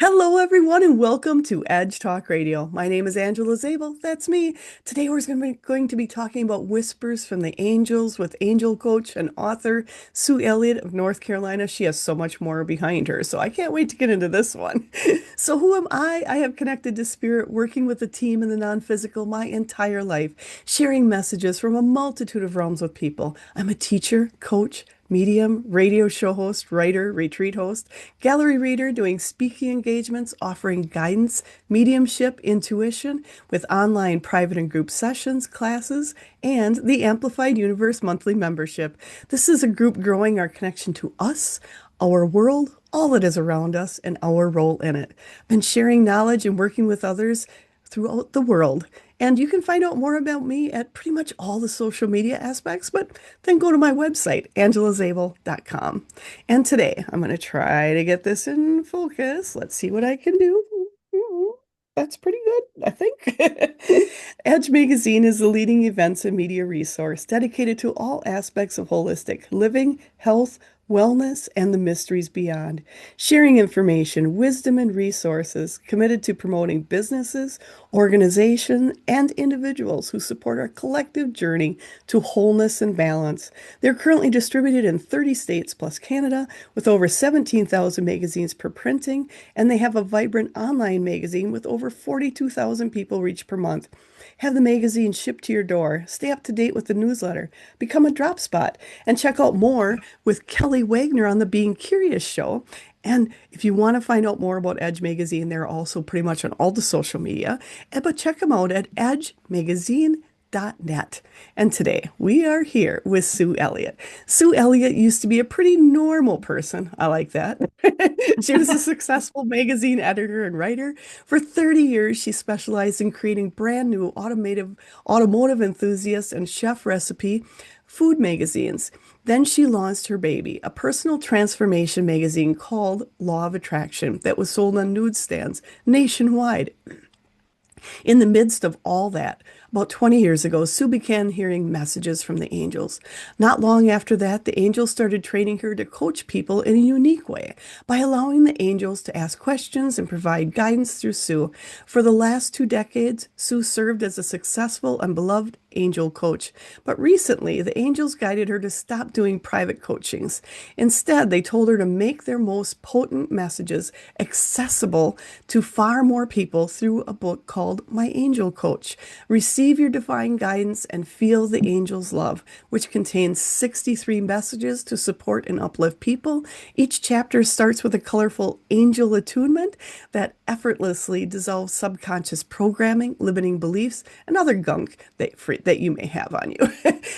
Hello, everyone, and welcome to Edge Talk Radio. My name is Angela Zabel. That's me. Today, we're going to be talking about whispers from the angels with angel coach and author Sue Elliott of North Carolina. She has so much more behind her, so I can't wait to get into this one. So, who am I? I have connected to spirit, working with a team in the non-physical my entire life, sharing messages from a multitude of realms with people. I'm a teacher, coach, medium, radio show host, writer, retreat host, gallery reader, doing speaking engagements, offering guidance, mediumship, intuition with online private and group sessions, classes, and the Amplified Universe monthly membership. This is a group growing our connection to us, our world, all that is around us, and our role in it. I've been sharing knowledge and working with others throughout the world. And you can find out more about me at pretty much all the social media aspects, but then go to my website, angelazabel.com. And today I'm going to try to get this in focus. Let's see what I can do. That's pretty good, I think. Edge Magazine is the leading events and media resource dedicated to all aspects of holistic living, health, wellness, and the mysteries beyond. Sharing information, wisdom, and resources committed to promoting businesses, organizations, and individuals who support our collective journey to wholeness and balance. They're currently distributed in 30 states plus Canada with over 17,000 magazines per printing, and they have a vibrant online magazine with over 42,000 people reached per month. Have the magazine shipped to your door. Stay up to date with the newsletter. Become a drop spot and check out more with Kelly Wagner on the Being Curious show. And if you want to find out more about Edge Magazine, they're also pretty much on all the social media. But check them out at edgemagazine.net. And today we are here with Sue Elliott. Sue Elliott used to be a pretty normal person. I like that. She was a successful magazine editor and writer. For 30 years, she specialized in creating brand new automotive enthusiast and chef recipe food magazines. Then she launched her baby, a personal transformation magazine called Law of Attraction that was sold on newsstands nationwide. In the midst of all that, about 20 years ago, Sue began hearing messages from the angels. Not long after that, the angels started training her to coach people in a unique way by allowing the angels to ask questions and provide guidance through Sue. For the last 2 decades, Sue served as a successful and beloved angel coach. But recently, the angels guided her to stop doing private coachings. Instead, they told her to make their most potent messages accessible to far more people through a book called My Angel Coach. Receive your divine guidance and feel the angel's love, which contains 63 messages to support and uplift people. Each chapter starts with a colorful angel attunement that effortlessly dissolves subconscious programming, limiting beliefs, and other gunk that you may have on you.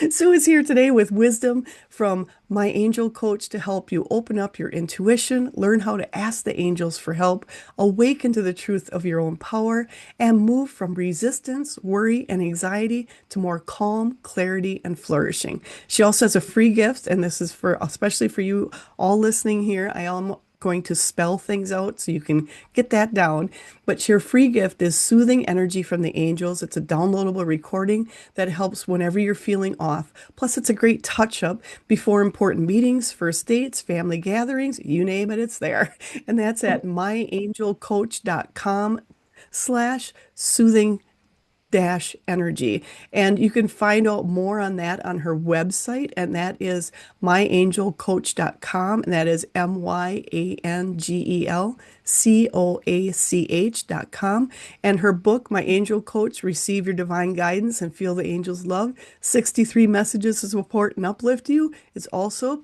Sue is here today with wisdom from My Angel Coach to help you open up your intuition, learn how to ask the angels for help, awaken to the truth of your own power, and move from resistance, worry, and anxiety to more calm, clarity, and flourishing. She also has a free gift, and this is for especially for you all listening here. I am going to spell things out so you can get that down. But your free gift is Soothing Energy from the Angels. It's a downloadable recording that helps whenever you're feeling off. Plus, it's a great touch up before important meetings, first dates, family gatherings, you name it, it's there. And that's at myangelcoach.com/soothing energy. And you can find out more on that on her website, and that is myangelcoach.com, and that is myangelcoach.com. And her book, My Angel Coach, Receive Your Divine Guidance and Feel the Angel's Love, 63 Messages to Support and Uplift You, is also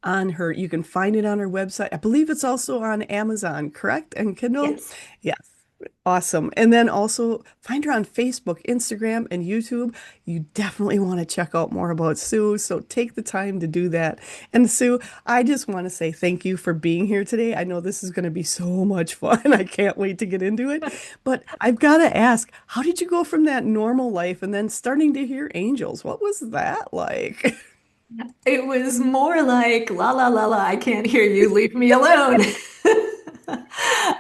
on her. You can find it on her website. I believe it's also on Amazon, correct? And Kindle? Yes. Yes. Awesome. And then also find her on Facebook, Instagram, and YouTube. You definitely want to check out more about Sue. So take the time to do that. And Sue, I just want to say thank you for being here today. I know this is going to be so much fun. I can't wait to get into it. But I've got to ask, how did you go from that normal life and then starting to hear angels? What was that like? It was more like la la la la, I can't hear you, leave me alone.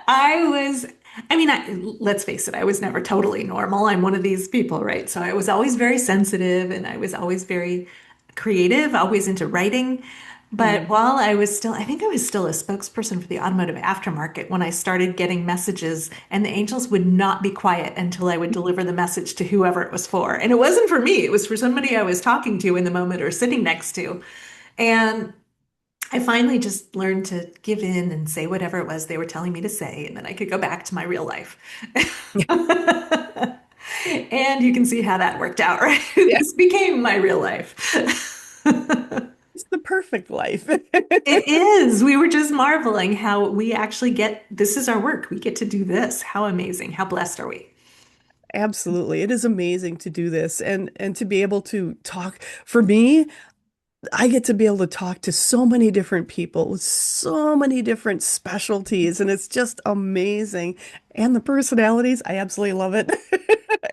I was, let's face it, I was never totally normal. I'm one of these people, right? So I was always very sensitive and I was always very creative, always into writing. But Mm. while I was still, I think I was still a spokesperson for the automotive aftermarket when I started getting messages, and the angels would not be quiet until I would deliver the message to whoever it was for. And it wasn't for me, it was for somebody I was talking to in the moment or sitting next to. And I finally just learned to give in and say whatever it was they were telling me to say, and then I could go back to my real life. And you can see how that worked out, right? Yeah, This became my real life. it's the perfect life. It is. We were just marveling how we actually get this is our work. We get to do this. How amazing. How blessed are we? Absolutely. It is amazing to do this and to be able to talk. For me, I get to be able to talk to so many different people with so many different specialties, and it's just amazing. And the personalities, I absolutely love it.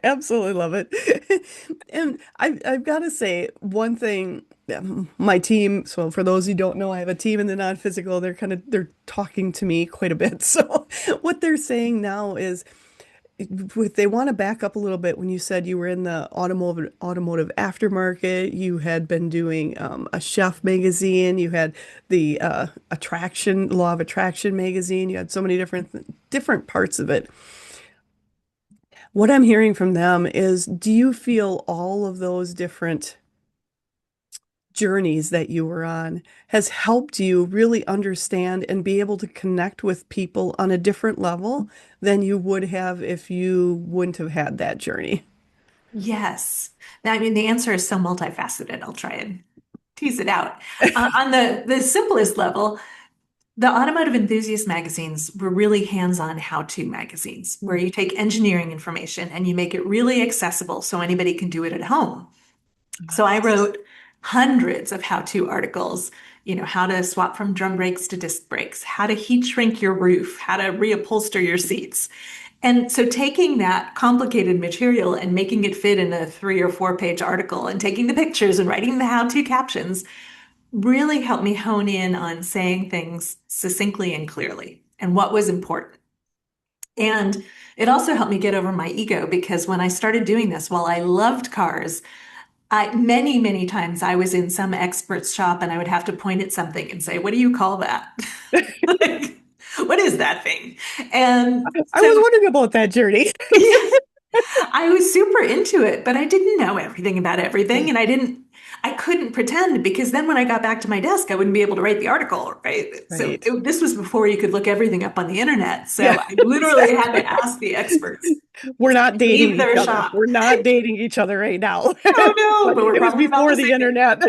Absolutely love it. And I've got to say one thing, my team, so for those who don't know, I have a team in the non-physical, they're talking to me quite a bit. So what they're saying now is they want to back up a little bit when you said you were in the automotive aftermarket, you had been doing a chef magazine, you had the attraction law of attraction magazine, you had so many different parts of it. What I'm hearing from them is, do you feel all of those different journeys that you were on has helped you really understand and be able to connect with people on a different level than you would have if you wouldn't have had that journey? Yes. I mean, the answer is so multifaceted. I'll try and tease it out. On the simplest level, the automotive enthusiast magazines were really hands-on how-to magazines where you take engineering information and you make it really accessible so anybody can do it at home. So I Yes. wrote hundreds of how-to articles, how to swap from drum brakes to disc brakes, how to heat shrink your roof, how to reupholster your seats. And so taking that complicated material and making it fit in a 3 or 4 page article and taking the pictures and writing the how-to captions really helped me hone in on saying things succinctly and clearly and what was important. And it also helped me get over my ego because when I started doing this, while I loved cars, many times I was in some expert's shop and I would have to point at something and say, "What do you call that?" Like, what is that thing? And I so, was wondering about that journey. yeah, I was super into it, but I didn't know everything about everything. Yeah. And I couldn't pretend because then when I got back to my desk, I wouldn't be able to write the article, right? So Right. this was before you could look everything up on the internet. So Yeah, I literally had to exactly. ask the experts We're to not dating leave each their other. shop. We're not dating each other right now. Oh no, But but we're it was probably about before the the same. internet.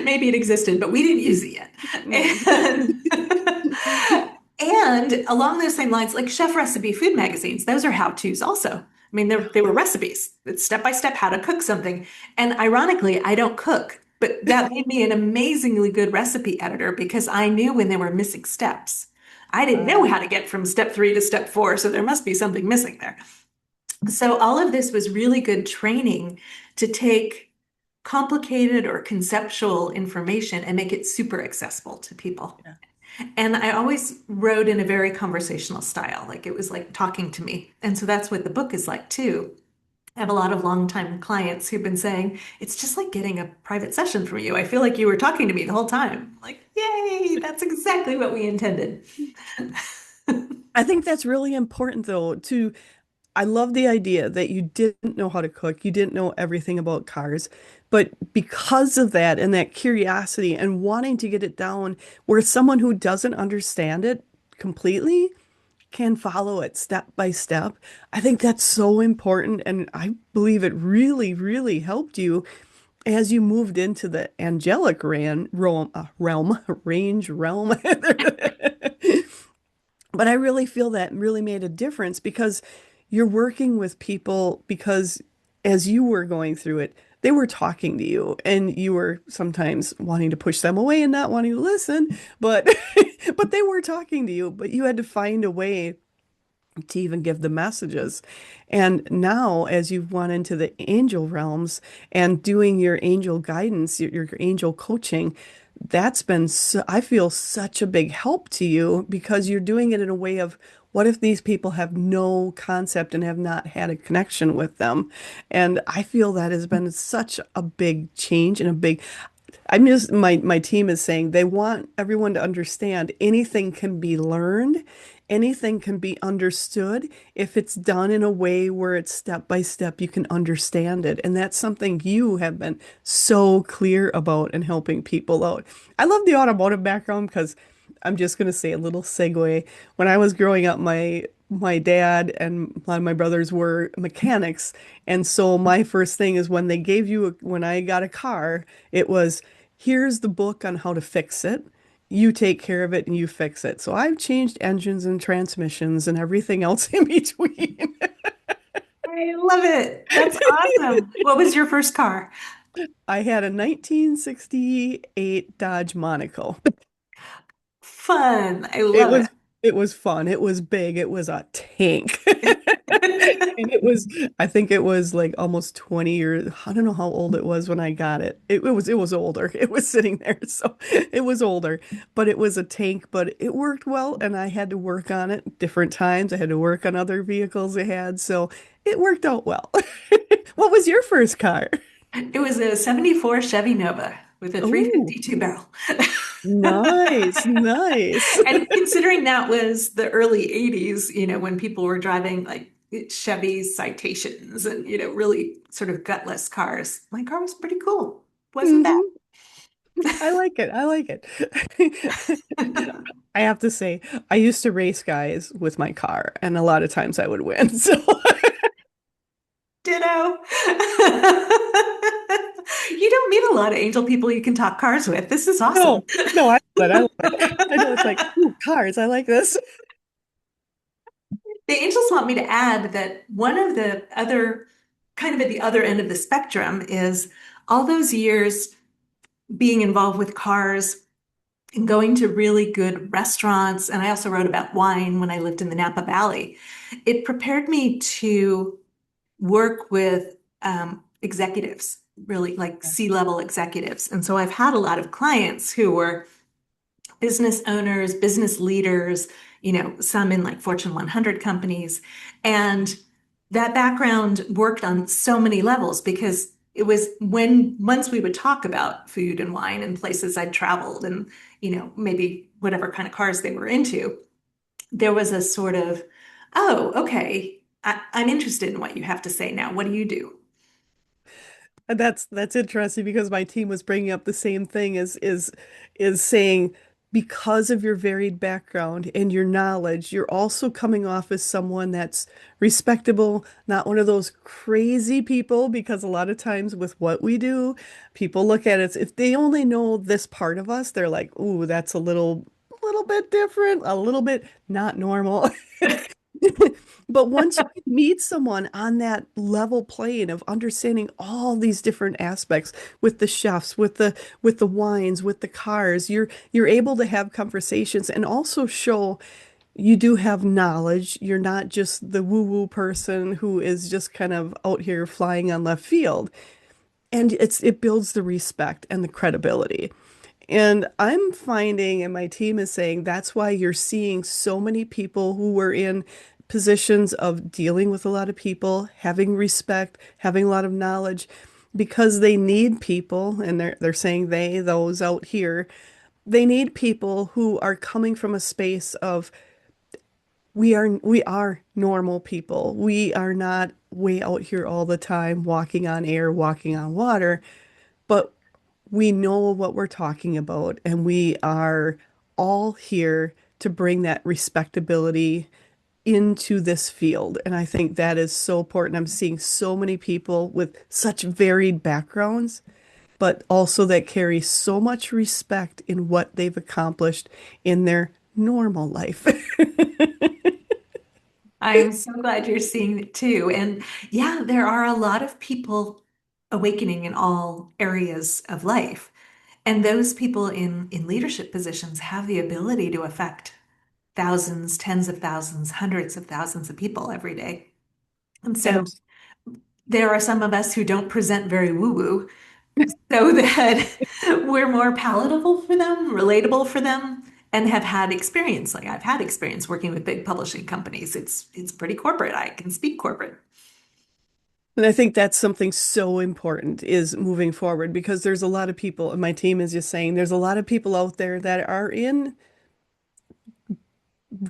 Maybe it existed, but we didn't use it yet. No. And along those same lines, like chef recipe food magazines, those are how-tos also. I mean, they were recipes. It's step by step how to cook something. And ironically, I don't cook, but that made me an amazingly good recipe editor because I knew when there were missing steps. I didn't know how to get from step 3 to step 4, so there must be something missing there. So all of this was really good training to take complicated or conceptual information and make it super accessible to people. Yeah. And I always wrote in a very conversational style, like it was like talking to me. And so that's what the book is like too. I have a lot of longtime clients who've been saying, it's just like getting a private session from you. I feel like you were talking to me the whole time. Like, yay, that's exactly what we intended. I think that's really important though, to I love the idea that you didn't know how to cook, you didn't know everything about cars, but because of that and that curiosity and wanting to get it down where someone who doesn't understand it completely can follow it step by step. I think that's so important, and I believe it really helped you as you moved into the angelic realm. But I really feel that really made a difference because you're working with people because as you were going through it, they were talking to you and you were sometimes wanting to push them away and not wanting to listen, but but they were talking to you, but you had to find a way to even give the messages. And now, as you've gone into the angel realms and doing your angel guidance, your angel coaching, that's been, I feel, such a big help to you because you're doing it in a way of, what if these people have no concept and have not had a connection with them? And I feel that has been such a big change and a big, I'm just my team is saying they want everyone to understand anything can be learned, anything can be understood if it's done in a way where it's step by step you can understand it. And that's something you have been so clear about in helping people out. I love the automotive background because I'm just going to say a little segue. When I was growing up, my dad and a lot of my brothers were mechanics, and so my first thing is when they gave you when I got a car, it was here's the book on how to fix it. You take care of it and you fix it. So I've changed engines and transmissions and everything else in between. I love it. That's awesome. What was your first car? I had a 1968 Dodge Monaco. Fun. I It love was it was fun. It was big. It was a tank. And it. it was I think it was like almost 20 years. I don't know how old it was when I got it. It was older. It was sitting there. So it was older, but it was a tank, but it worked well and I had to work on it different times. I had to work on other vehicles I had, so it worked out well. What was your first car? It was a 74 Chevy Nova with a Oh, 352 barrel. nice, nice. And considering that was the early 80s, when people were driving like Chevy Citations and, really sort of gutless cars, my car was pretty cool. Wasn't bad. Hmm. I like it. I like it. I have to say, I used to race guys with my car, and a lot of times I would win. So, Ditto. You don't meet a lot of angel people you can talk cars with. This is awesome. no, no, I love it. I love it. I know it's like, ooh, cars. I like this. The angels want me to add that one of the other, kind of at the other end of the spectrum, is all those years being involved with cars and going to really good restaurants. And I also wrote about wine when I lived in the Napa Valley. It prepared me to work with executives, really like C-level executives. And so I've had a lot of clients who were business owners, business leaders, some in like Fortune 100 companies. And that background worked on so many levels because it was when once we would talk about food and wine and places I'd traveled and, maybe whatever kind of cars they were into, there was a sort of, oh, okay, I'm interested in what you have to say now. What do you do? And that's interesting because my team was bringing up the same thing is saying because of your varied background and your knowledge, you're also coming off as someone that's respectable, not one of those crazy people, because a lot of times with what we do, people look at it, if they only know this part of us, they're like, "Ooh, that's a little bit different, a little bit not normal." But once you can meet someone on that level plane of understanding all these different aspects with the chefs, with the wines, with the cars, you're able to have conversations and also show you do have knowledge. You're not just the woo-woo person who is just kind of out here flying on left field. And it builds the respect and the credibility. And I'm finding, and my team is saying, that's why you're seeing so many people who were in positions of dealing with a lot of people, having respect, having a lot of knowledge, because they need people, and they're saying those out here, they need people who are coming from a space of we are normal people. We are not way out here all the time, walking on air, walking on water, but we know what we're talking about, and we are all here to bring that respectability into this field. And I think that is so important. I'm seeing so many people with such varied backgrounds, but also that carry so much respect in what they've accomplished in their normal life. I'm so glad you're seeing it too. And yeah, there are a lot of people awakening in all areas of life. And those people in leadership positions have the ability to affect thousands, tens of thousands, hundreds of thousands of people every day. And And so there are some of us who don't present very woo-woo, so that we're more palatable for them, relatable for them, and have had experience. Like I've had experience working with big publishing companies. It's pretty corporate. I can speak corporate. And I think that's something so important is moving forward because there's a lot of people, and my team is just saying there's a lot of people out there that are in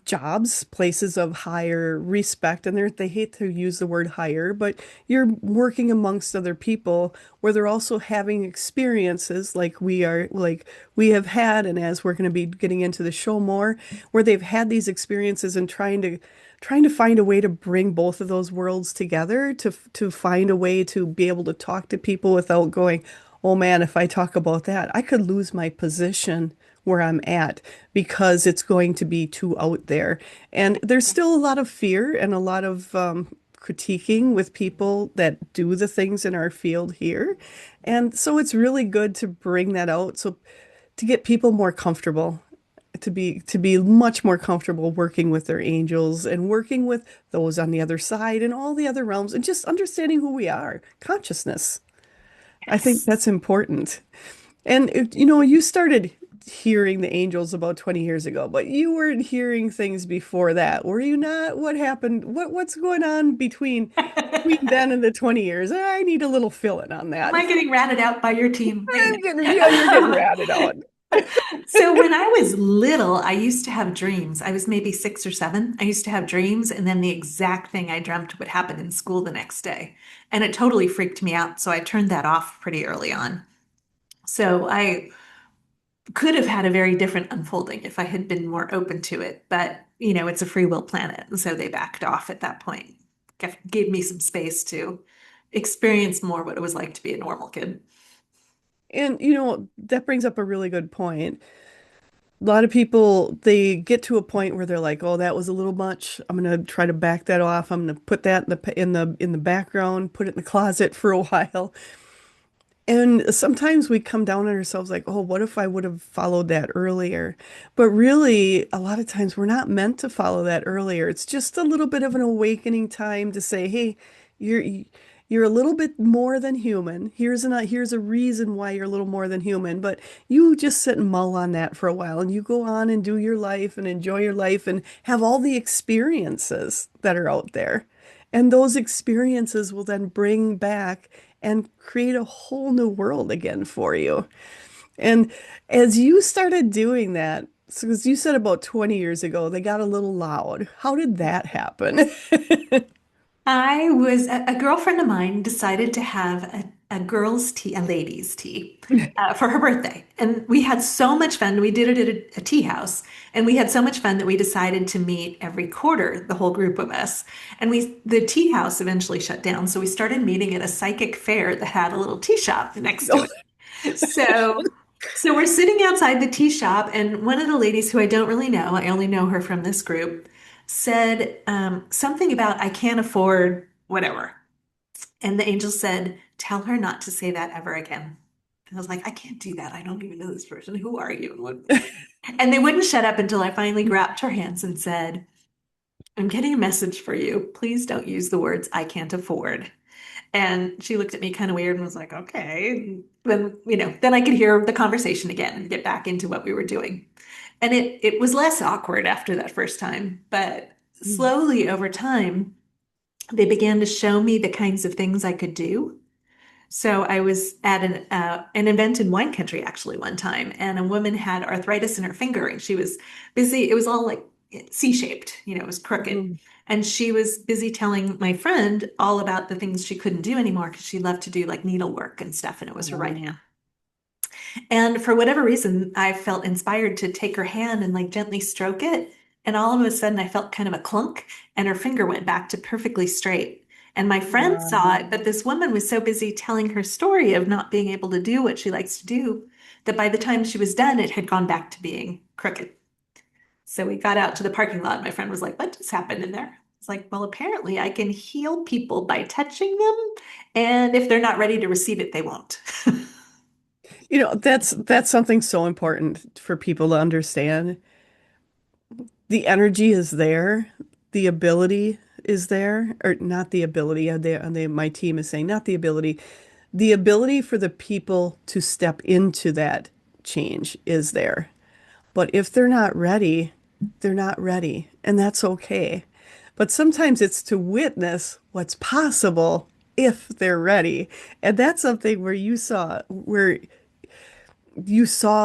jobs, places of higher respect, and they hate to use the word higher, but you're working amongst other people where they're also having experiences like we have had, and as we're going to be getting into the show more, where they've had these experiences and trying to find a way to bring both of those worlds together to find a way to be able to talk to people without going, oh man, if I talk about that, I could lose my position where I'm at because it's going to be too out there. And there's still a lot of fear and a lot of critiquing with people that do the things in our field here. And so it's really good to bring that out. So to get people more comfortable, to be much more comfortable working with their angels and working with those on the other side and all the other realms and just understanding who we are, consciousness. I think Yes. that's important. And you started hearing the angels about 20 years ago, but you weren't hearing things before that, were you not? What happened? What's going on between then and the 20 years? I need a little fill-in on Am that. I getting ratted out by your team? Yeah, you're getting ratted out. So when I was little, I used to have dreams. I was maybe 6 or 7. I used to have dreams, and then the exact thing I dreamt would happen in school the next day. And it totally freaked me out. So I turned that off pretty early on. So I could have had a very different unfolding if I had been more open to it. But, it's a free will planet. And so they backed off at that point, gave me some space to experience more what it was like to be a normal kid. And that brings up a really good point. A lot of people, they get to a point where they're like, "Oh, that was a little much. I'm gonna try to back that off. I'm gonna put that in the background, put it in the closet for a while." And sometimes we come down on ourselves like, oh, what if I would have followed that earlier? But really, a lot of times we're not meant to follow that earlier. It's just a little bit of an awakening time to say, hey, you're a little bit more than human. Here's a reason why you're a little more than human. But you just sit and mull on that for a while and you go on and do your life and enjoy your life and have all the experiences that are out there. And those experiences will then bring back and create a whole new world again for you. And as you started doing that, because you said about 20 years ago, they got a little loud. How did that happen? A girlfriend of mine decided to have a girls' tea, a ladies' tea, for her birthday. And we had so much fun. We did it at a tea house. And we had so much fun that we decided to meet every quarter, the whole group of us. And the tea house eventually shut down. So we started meeting at a psychic fair that had a little tea shop next to Oh, it. So we're sitting outside the tea shop, and one of the ladies who I don't really know, I only know her from this group, said something about I can't afford whatever. And the angel said, tell her not to say that ever again. And I was like, I can't do that. I don't even know this person. Who are you? And they wouldn't shut up until I finally grabbed her hands and said, I'm getting a message for you. Please don't use the words I can't afford. And she looked at me kind of weird and was like, okay. Then I could hear the conversation again and get back into what we were doing. And it was less awkward after that first time, but slowly over time, they began to show me the kinds of things I could do. So I was at an event in wine country actually one time, and a woman had arthritis in her finger, and she was busy. It was all like C-shaped, it was crooked. And she was busy telling my friend all about the things she couldn't do anymore because she loved to do like needlework and stuff, and it was her right hand. Wow. And for whatever reason, I felt inspired to take her hand and like gently stroke it. And all of a sudden, I felt kind of a clunk, and her finger went back to perfectly straight. And my friend saw Wow. it, but this woman was so busy telling her story of not being able to do what she likes to do that by the time she was done, it had gone back to being crooked. So we got out to the parking lot. My friend was like, what just happened in there? It's like, well, apparently I can heal people by touching them. And if they're not ready to receive it, they won't. That's something so important for people to understand. The energy is there, the ability is there, or not the ability. My team is saying not the ability for the people to step into that change is there. But if they're not ready, they're not ready, and that's okay. But sometimes it's to witness what's possible if they're ready. And that's something where you saw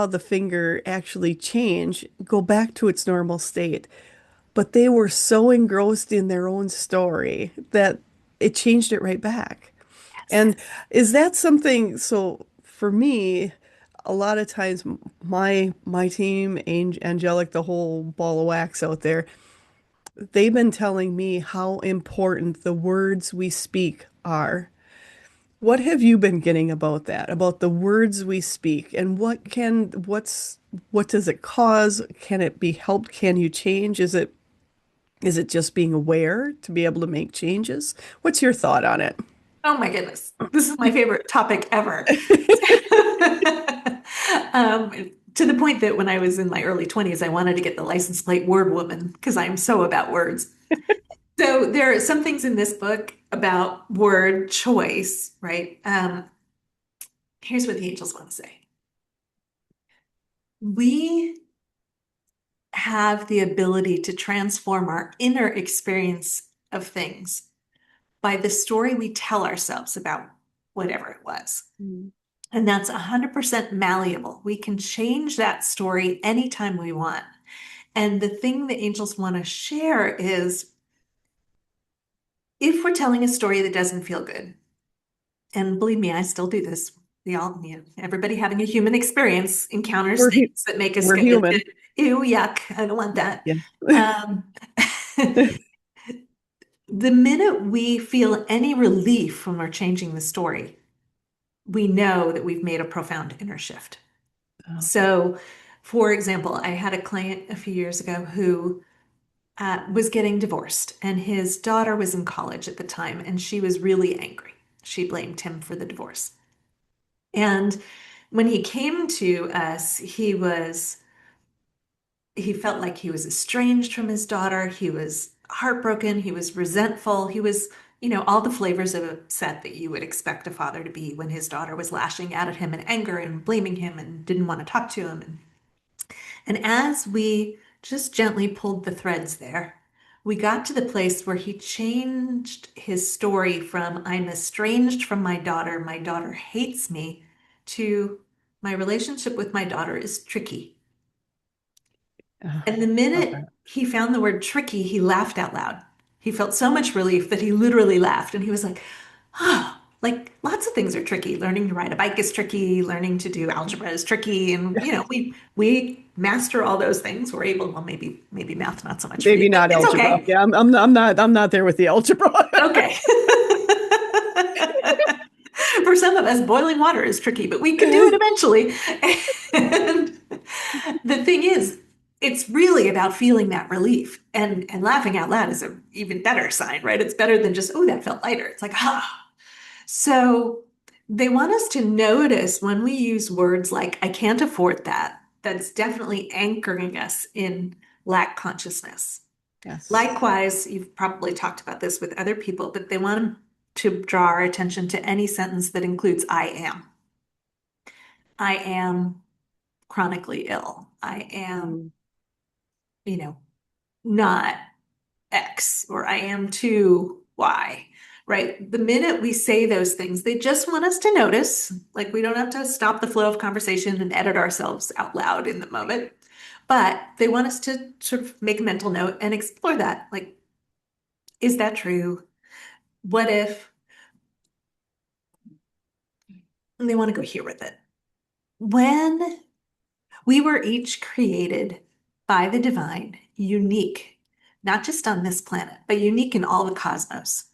the finger actually change, go back to its normal state. But they were so engrossed in their own story that it changed it right back. Yes. And is that something, so for me, a lot of times my team, Angelic, the whole ball of wax out there, they've been telling me how important the words we speak are. What have you been getting about that, about the words we speak, and what does it cause? Can it be helped? Can you change? Is it just being aware to be able to make changes? What's your thought on it? Oh my goodness. This is my favorite topic ever. To the point that when I was in my early 20s, I wanted to get the license plate word woman because I'm so about words. So there are some things in this book about word choice, right? Here's what the angels want to say. We have the ability to transform our inner experience of things by the story we tell ourselves about whatever it was. Mm. And that's 100% malleable. We can change that story anytime we want. And the thing the angels want to share is if we're telling a story that doesn't feel good, and believe me, I still do this. Everybody having a human experience encounters We're hu things that make us we're go, human. ew, yuck, I don't want that. Yeah. Um, the minute we feel any relief when we're changing the story, we know that we've made a profound inner shift. Oh, So, for example, I had a client a few years ago who was getting divorced, and his daughter was in college at the time, and she was really angry. She blamed him for the divorce. And when he came to us, he felt like he was estranged from his daughter. He was heartbroken. He was resentful. He was, all the flavors of upset that you would expect a father to be when his daughter was lashing out at him in anger and blaming him and didn't want to talk to him. And as we just gently pulled the threads there, we got to the place where he changed his story from I'm estranged from my daughter hates me, to my relationship with my daughter is tricky. oh, And the love minute that. he found the word tricky, he laughed out loud. He felt so much relief that he literally laughed. And he was like, oh, like lots of things are tricky. Learning to ride a bike is tricky. Learning to do algebra is tricky. And we master all those things. We're able, well, maybe math not so much for you, Maybe but not it's algebra. okay. Yeah, I'm not there with the algebra. Okay. For some of us, boiling water is tricky, but we can do it eventually. And the thing is, it's really about feeling that relief. And laughing out loud is an even better sign, right? It's better than just, oh, that felt lighter. It's like, ah. So they want us to notice when we use words like, I can't afford that, that's definitely anchoring us in lack consciousness. Yes. Likewise, you've probably talked about this with other people, but they want to draw our attention to any sentence that includes I am. I am chronically ill. I am, Mm. you know, not X, or I am too Y, right? The minute we say those things, they just want us to notice. Like we don't have to stop the flow of conversation and edit ourselves out loud in the moment, but they want us to sort of make a mental note and explore that. Like, is that true? What if? And they want to go here with it. When we were each created by the divine, unique, not just on this planet, but unique in all the cosmos.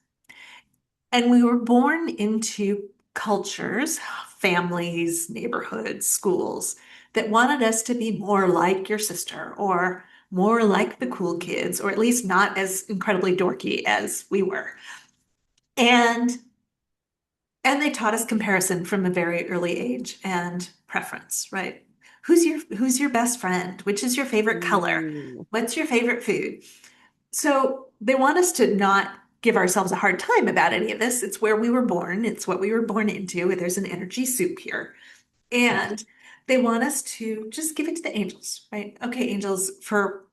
And we were born into cultures, families, neighborhoods, schools that wanted us to be more like your sister or more like the cool kids, or at least not as incredibly dorky as we were. And and they taught us comparison from a very early age and preference, right? Who's your best friend? Which is your favorite color? Ooh. What's your favorite food? So they want us to not give ourselves a hard time about any of this. It's where we were born. It's what we were born into. There's an energy soup here. Yes. And they want us to just give it to the angels, right? Okay, angels, for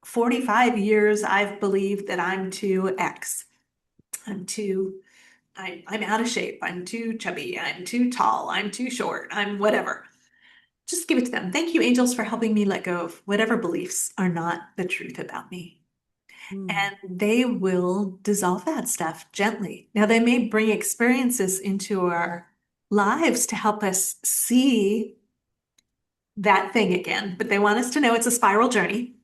45 years, I've believed that I'm too X. I'm too I'm out of shape. I'm too chubby. I'm too tall. I'm too short. I'm whatever. Just give it to them. Thank you, angels, for helping me let go of whatever beliefs are not the truth about me. Mm. And they will dissolve that stuff gently. Now, they may bring experiences into our lives to help us see that thing again, but they want us to know it's a spiral journey.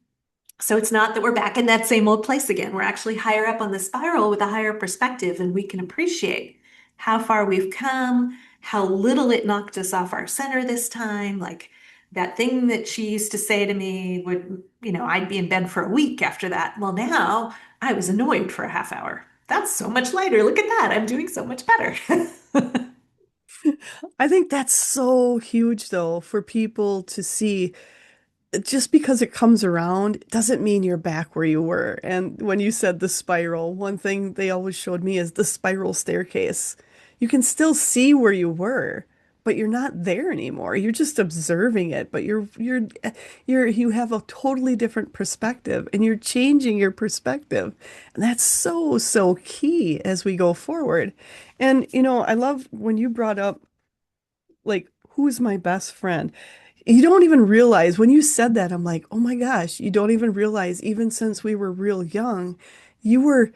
So it's not that we're back in that same old place again. We're actually higher up on the spiral with a higher perspective, and we can appreciate how far we've come, how little it knocked us off our center this time. Like that thing that she used to say to me would, I'd be in bed for a week after that. Well, now I was annoyed for a half hour. That's so much lighter. Look at that. I'm doing so much better. I think that's so huge, though, for people to see. Just because it comes around doesn't mean you're back where you were. And when you said the spiral, one thing they always showed me is the spiral staircase. You can still see where you were, but you're not there anymore. You're just observing it, but you have a totally different perspective and you're changing your perspective. And that's so, so key as we go forward. And I love when you brought up like who's my best friend. You don't even realize when you said that, I'm like, oh my gosh, you don't even realize, even since we were real young, you were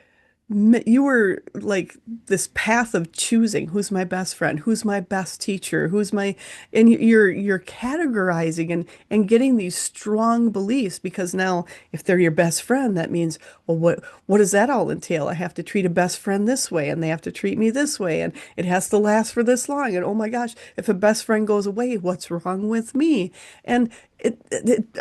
you were like this path of choosing who's my best friend, who's my best teacher, and you're categorizing and getting these strong beliefs because now if they're your best friend, that means, well, what does that all entail? I have to treat a best friend this way and they have to treat me this way and it has to last for this long. And oh my gosh, if a best friend goes away, what's wrong with me? And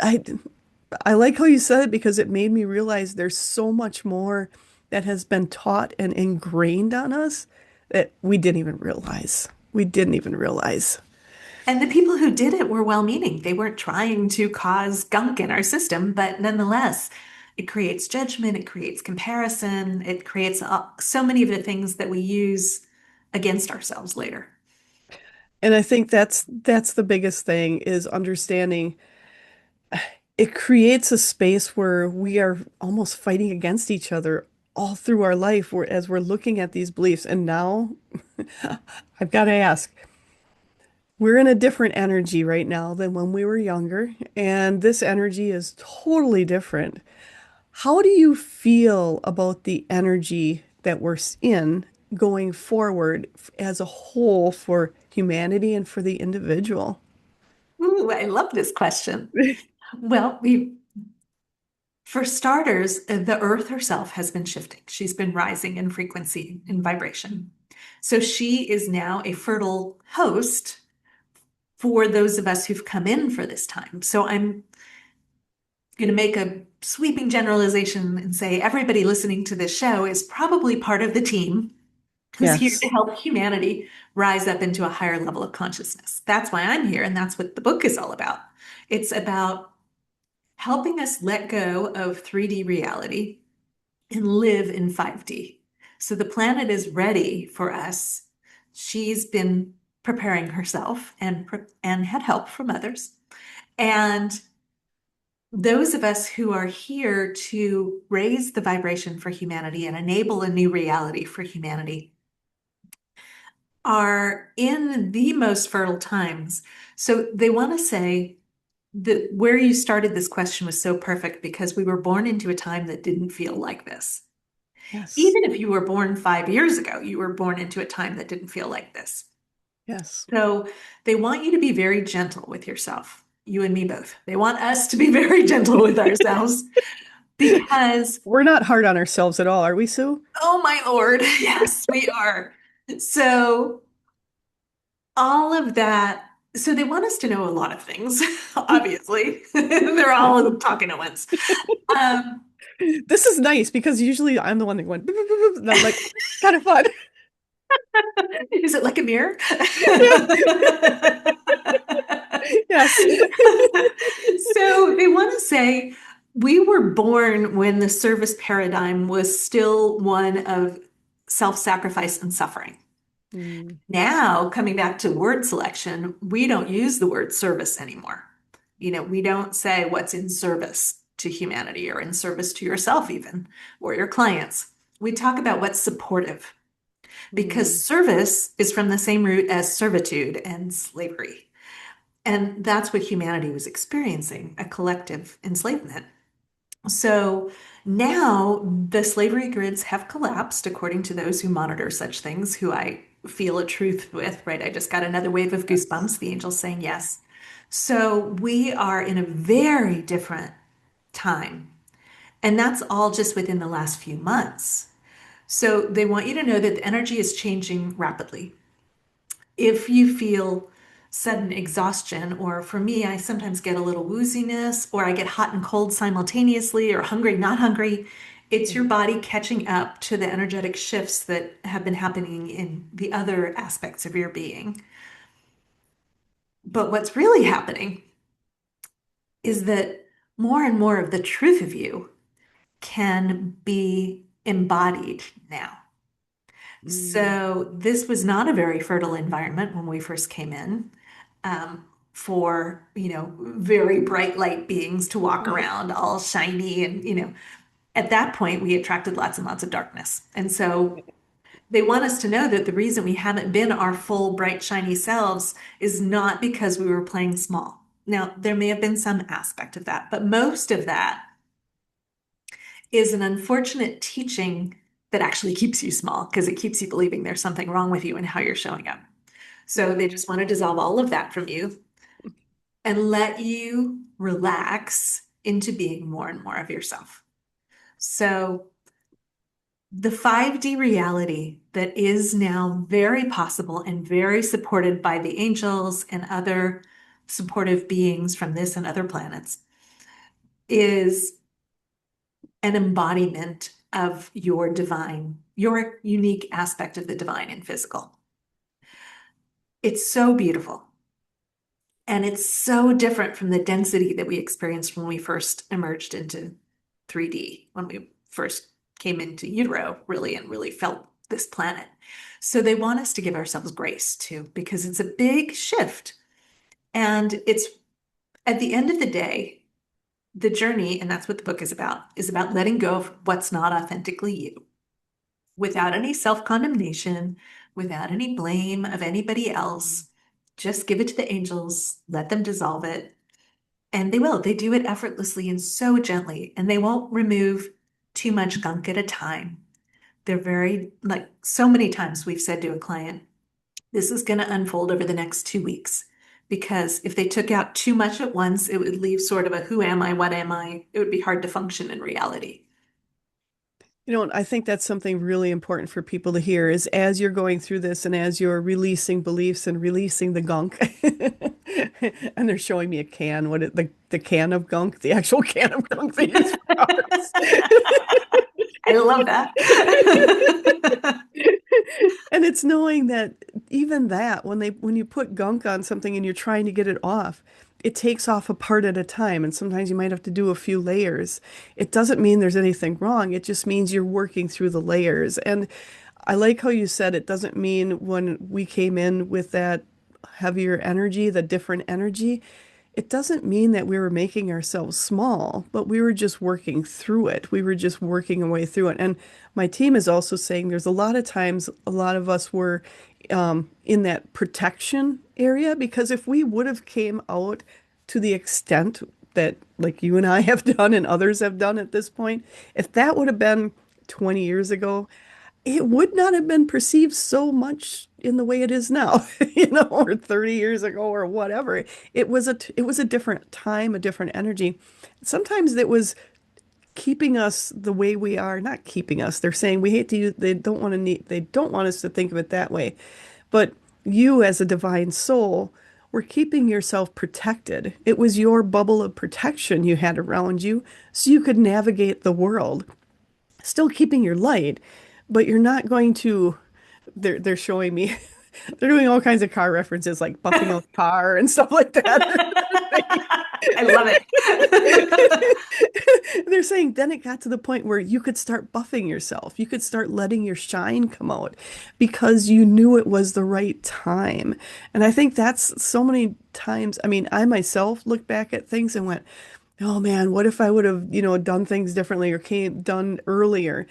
I like how you said it because it made me realize there's so much more that has been taught and ingrained on us that we didn't even realize. We didn't even realize. And the people who did it were well-meaning. They weren't trying to cause gunk in our system, but nonetheless, it creates judgment, it creates comparison, it creates so many of the things that we use against ourselves later. And I think that's the biggest thing is understanding it creates a space where we are almost fighting against each other all through our life as we're looking at these beliefs. And now I've got to ask, we're in a different energy right now than when we were younger, and this energy is totally different. How do you feel about the energy that we're in going forward as a whole for humanity and for the individual? Ooh, I love this question. Well, for starters, the earth herself has been shifting. She's been rising in frequency, in vibration. So she is now a fertile host for those of us who've come in for this time. So I'm going to make a sweeping generalization and say everybody listening to this show is probably part of the team who's here to Yes. help humanity rise up into a higher level of consciousness. That's why I'm here, and that's what the book is all about. It's about helping us let go of 3D reality and live in 5D. So the planet is ready for us. She's been preparing herself and had help from others. And those of us who are here to raise the vibration for humanity and enable a new reality for humanity are in the most fertile times. So they want to say that where you started this question was so perfect because we were born into a time that didn't feel like this. Yes. Even if you were born 5 years ago, you were born into a time that didn't feel like this. Yes. So they want you to be very gentle with yourself, you and me both. They want us to be very gentle with ourselves because, We're not hard on ourselves at all, are we, Sue? oh my Lord, yes, we are. So all of that. So they want us to know a lot of things, obviously. They're all talking at once. Um, This is nice because usually I'm the one that went, "Boop, boop, boop," boop," and I'm like, kind of fun. is it like a mirror? Yes. So they want to say we were born when the service paradigm was still one of self-sacrifice and suffering. Mm, Now, coming back to word selection, we don't use the word service anymore. We don't say what's in service to humanity or in service to yourself, even, or your clients. We talk about what's supportive. Mm. because service is from the same root as servitude and slavery. And that's what humanity was experiencing, a collective enslavement. So now the slavery grids have collapsed, according to those who monitor such things, who I feel a truth with, right? I just got another wave of Yes. goosebumps, the angels saying yes. So we are in a very different time. And that's all just within the last few months. So they want you to know that the energy is changing rapidly. If you feel sudden exhaustion, or for me, I sometimes get a little wooziness, or I get hot and cold simultaneously, or hungry, not hungry, it's your Mhm. body catching up to the energetic shifts that have been happening in the other aspects of your being. But what's really happening is that more and more of the truth of you can be embodied now. Mm. So this was not a very fertile environment when we first came in, for, very bright light beings to walk Right. around all shiny. And, at that point, we attracted lots and lots of darkness. And so they want us to know that the reason we haven't been our full, bright, shiny selves is not because we were playing small. Now, there may have been some aspect of that, but most of that is an unfortunate teaching that actually keeps you small because it keeps you believing there's something wrong with you and how you're showing up. So they Mm. just want to dissolve all of that from you and let you relax into being more and more of yourself. So the 5D reality that is now very possible and very supported by the angels and other supportive beings from this and other planets is an embodiment of your divine, your unique aspect of the divine and physical. It's so beautiful. And it's so different from the density that we experienced when we first emerged into 3D, when we first came into utero, really, and really felt this planet. So they want us to give ourselves grace too, because it's a big shift. And it's at the end of the day, the journey, and that's what the book is about letting go of what's not authentically you without any self-condemnation, without any blame of anybody else. Just give it to the angels, let them dissolve it. And they will. They do it effortlessly and so gently, and they won't remove too much gunk at a time. They're very, like so many times we've said to a client, this is going to unfold over the next 2 weeks. Because if they took out too much at once, it would leave sort of a who am I, what am I? It would be hard to function in reality. I think that's something really important for people to hear is as you're going through this and as you're releasing beliefs and releasing the gunk. And they're showing me a can, the can of gunk, the actual can of gunk they use for cars. I love that. And it's knowing that even that, when you put gunk on something and you're trying to get it off, it takes off a part at a time, and sometimes you might have to do a few layers. It doesn't mean there's anything wrong. It just means you're working through the layers. And I like how you said it doesn't mean when we came in with that heavier energy, the different energy, it doesn't mean that we were making ourselves small, but we were just working through it. We were just working our way through it. And my team is also saying there's a lot of times a lot of us were in that protection area because if we would have came out to the extent that like you and I have done and others have done at this point, if that would have been 20 years ago, it would not have been perceived so much in the way it is now, or 30 years ago or whatever. It was a different time, a different energy. Sometimes it was keeping us the way we are, not keeping us. They're saying we hate to use, they don't want us to think of it that way. But you as a divine soul were keeping yourself protected. It was your bubble of protection you had around you so you could navigate the world still keeping your light, but you're not going to. They're showing me. They're doing all kinds of car references, like buffing out the car and stuff like that. I love it. They're saying then it got to the point where you could start buffing yourself. You could start letting your shine come out because you knew it was the right time. And I think that's so many times. I mean, I myself look back at things and went, oh man, what if I would have, done things differently or came done earlier?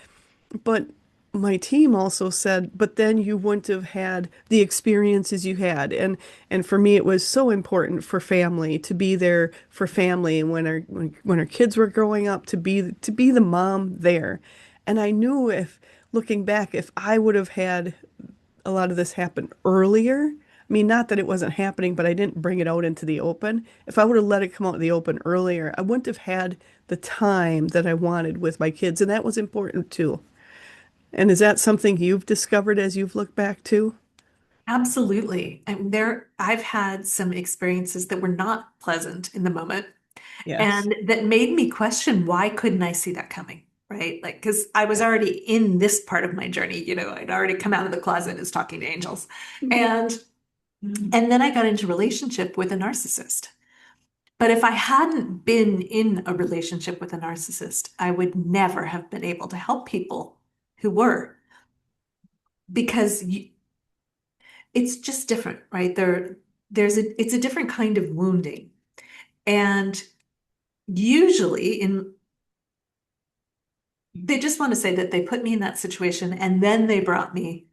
But my team also said, but then you wouldn't have had the experiences you had. And for me, it was so important for family to be there for family and when our kids were growing up to be the mom there. And I knew if looking back, if I would have had a lot of this happen earlier, I mean, not that it wasn't happening, but I didn't bring it out into the open. If I would have let it come out in the open earlier, I wouldn't have had the time that I wanted with my kids, and that was important too. And is that something you've discovered as you've looked back too? Absolutely. And I've had some experiences that were not pleasant in the moment Yes. and that made me question why couldn't I see that coming? Right? Like, because I was already in this part of my journey, I'd already come out of the closet as talking to angels. And and then I got into relationship with a narcissist. But if I hadn't been in a relationship with a narcissist, I would never have been able to help people who were because it's just different, right? It's a different kind of wounding. And usually they just want to say that they put me in that situation and then they brought me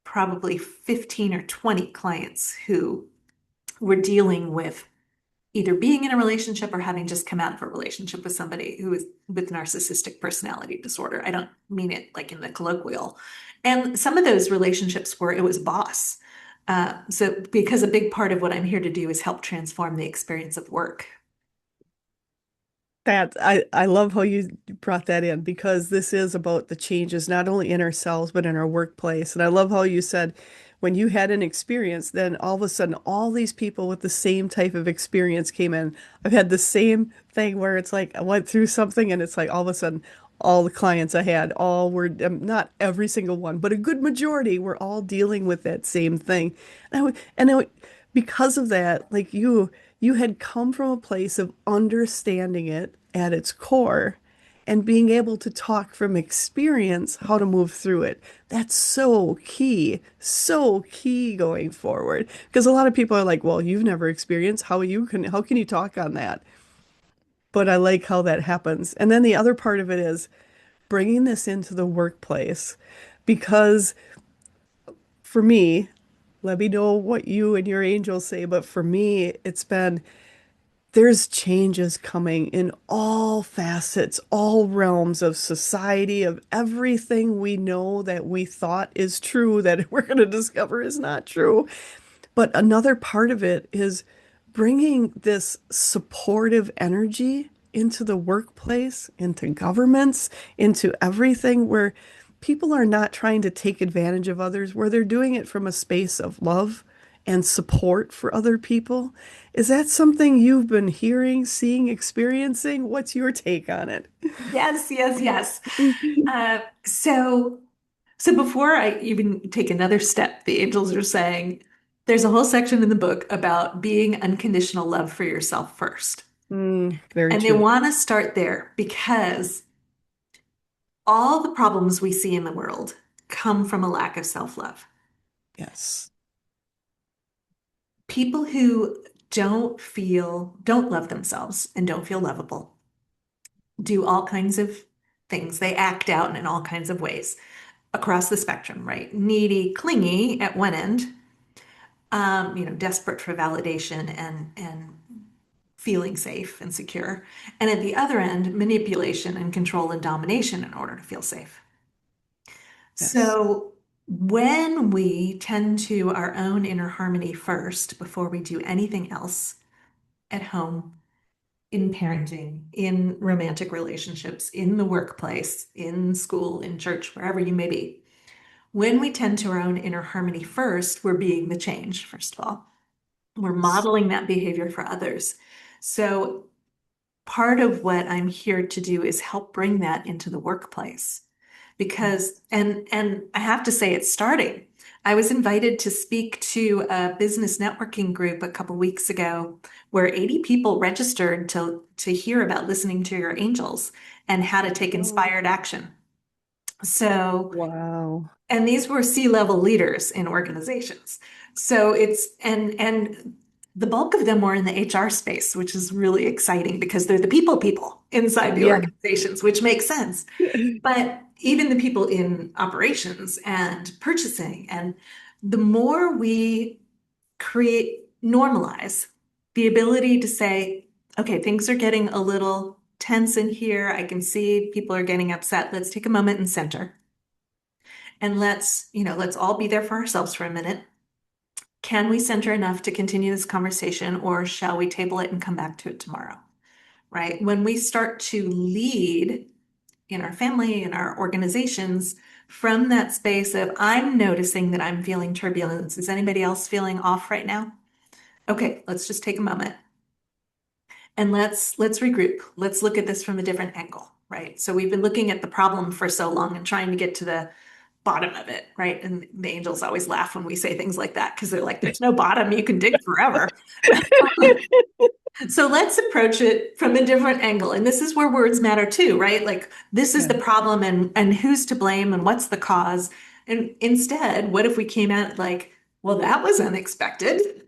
probably 15 or 20 clients who were dealing with either being in a relationship or having just come out of a relationship with somebody who is with narcissistic personality disorder. I don't mean it like in the colloquial. And some of those relationships where it was boss. So because a big part of what I'm here to do is help transform the experience of work. That I love how you brought that in because this is about the changes not only in ourselves but in our workplace. And I love how you said when you had an experience, then all of a sudden all these people with the same type of experience came in. I've had the same thing where it's like I went through something and it's like all of a sudden all the clients I had all were not every single one, but a good majority were all dealing with that same thing. Because of that, like you had come from a place of understanding it at its core and being able to talk from experience how to move through it. That's so key going forward. Because a lot of people are like, well, you've never experienced how can you talk on that? But I like how that happens. And then the other part of it is bringing this into the workplace because for me, let me know what you and your angels say, but for me, it's been there's changes coming in all facets, all realms of society, of everything we know that we thought is true that we're going to discover is not true. But another part of it is bringing this supportive energy into the workplace, into governments, into everything where people are not trying to take advantage of others, where they're doing it from a space of love and support for other people. Is that something you've been hearing, seeing, experiencing? What's your take on it? Yes, yes, yes. Uh, so, so before I even take another step, the angels are saying there's a whole section in the book about being unconditional love for yourself first. Very And they true. want to start there because all the problems we see in the world come from a lack of self-love. Yes. People who don't love themselves and don't feel lovable do all kinds of things. They act out in all kinds of ways across the spectrum, right? Needy, clingy at one end, desperate for validation and feeling safe and secure. And at the other end, manipulation and control and domination in order to feel safe. Yes. So when we tend to our own inner harmony first before we do anything else at home, in parenting, in romantic relationships, in the workplace, in school, in church, wherever you may be, when we tend to our own inner harmony first, we're being the change, first of all. We're modeling that behavior for others. So part of what I'm here to do is help bring that into the workplace because and I have to say it's starting. I was invited to speak to a business networking group a couple weeks ago where 80 people registered to hear about listening to your angels and how to take Oh, inspired action. So, wow. and these were C-level leaders in organizations. So it's and The bulk of them were in the HR space, which is really exciting because they're the people inside the Yeah. organizations, which makes sense. But even the people in operations and purchasing, and the more we normalize the ability to say, okay, things are getting a little tense in here. I can see people are getting upset. Let's take a moment and center. And let's all be there for ourselves for a minute. Can we center enough to continue this conversation, or shall we table it and come back to it tomorrow? Right? When we start to lead in our family, in our organizations, from that space of, I'm noticing that I'm feeling turbulence. Is anybody else feeling off right now? Okay, let's just take a moment and let's regroup. Let's look at this from a different angle, right? So we've been looking at the problem for so long and trying to get to the bottom of it, right? And the angels always laugh when we say things like that because they're like, there's no bottom, you can dig forever. So let's approach it from a different angle. And this is where words matter too, right? Like, this is Yeah. the problem, and who's to blame and what's the cause? And instead, what if we came at it like, well, that was unexpected.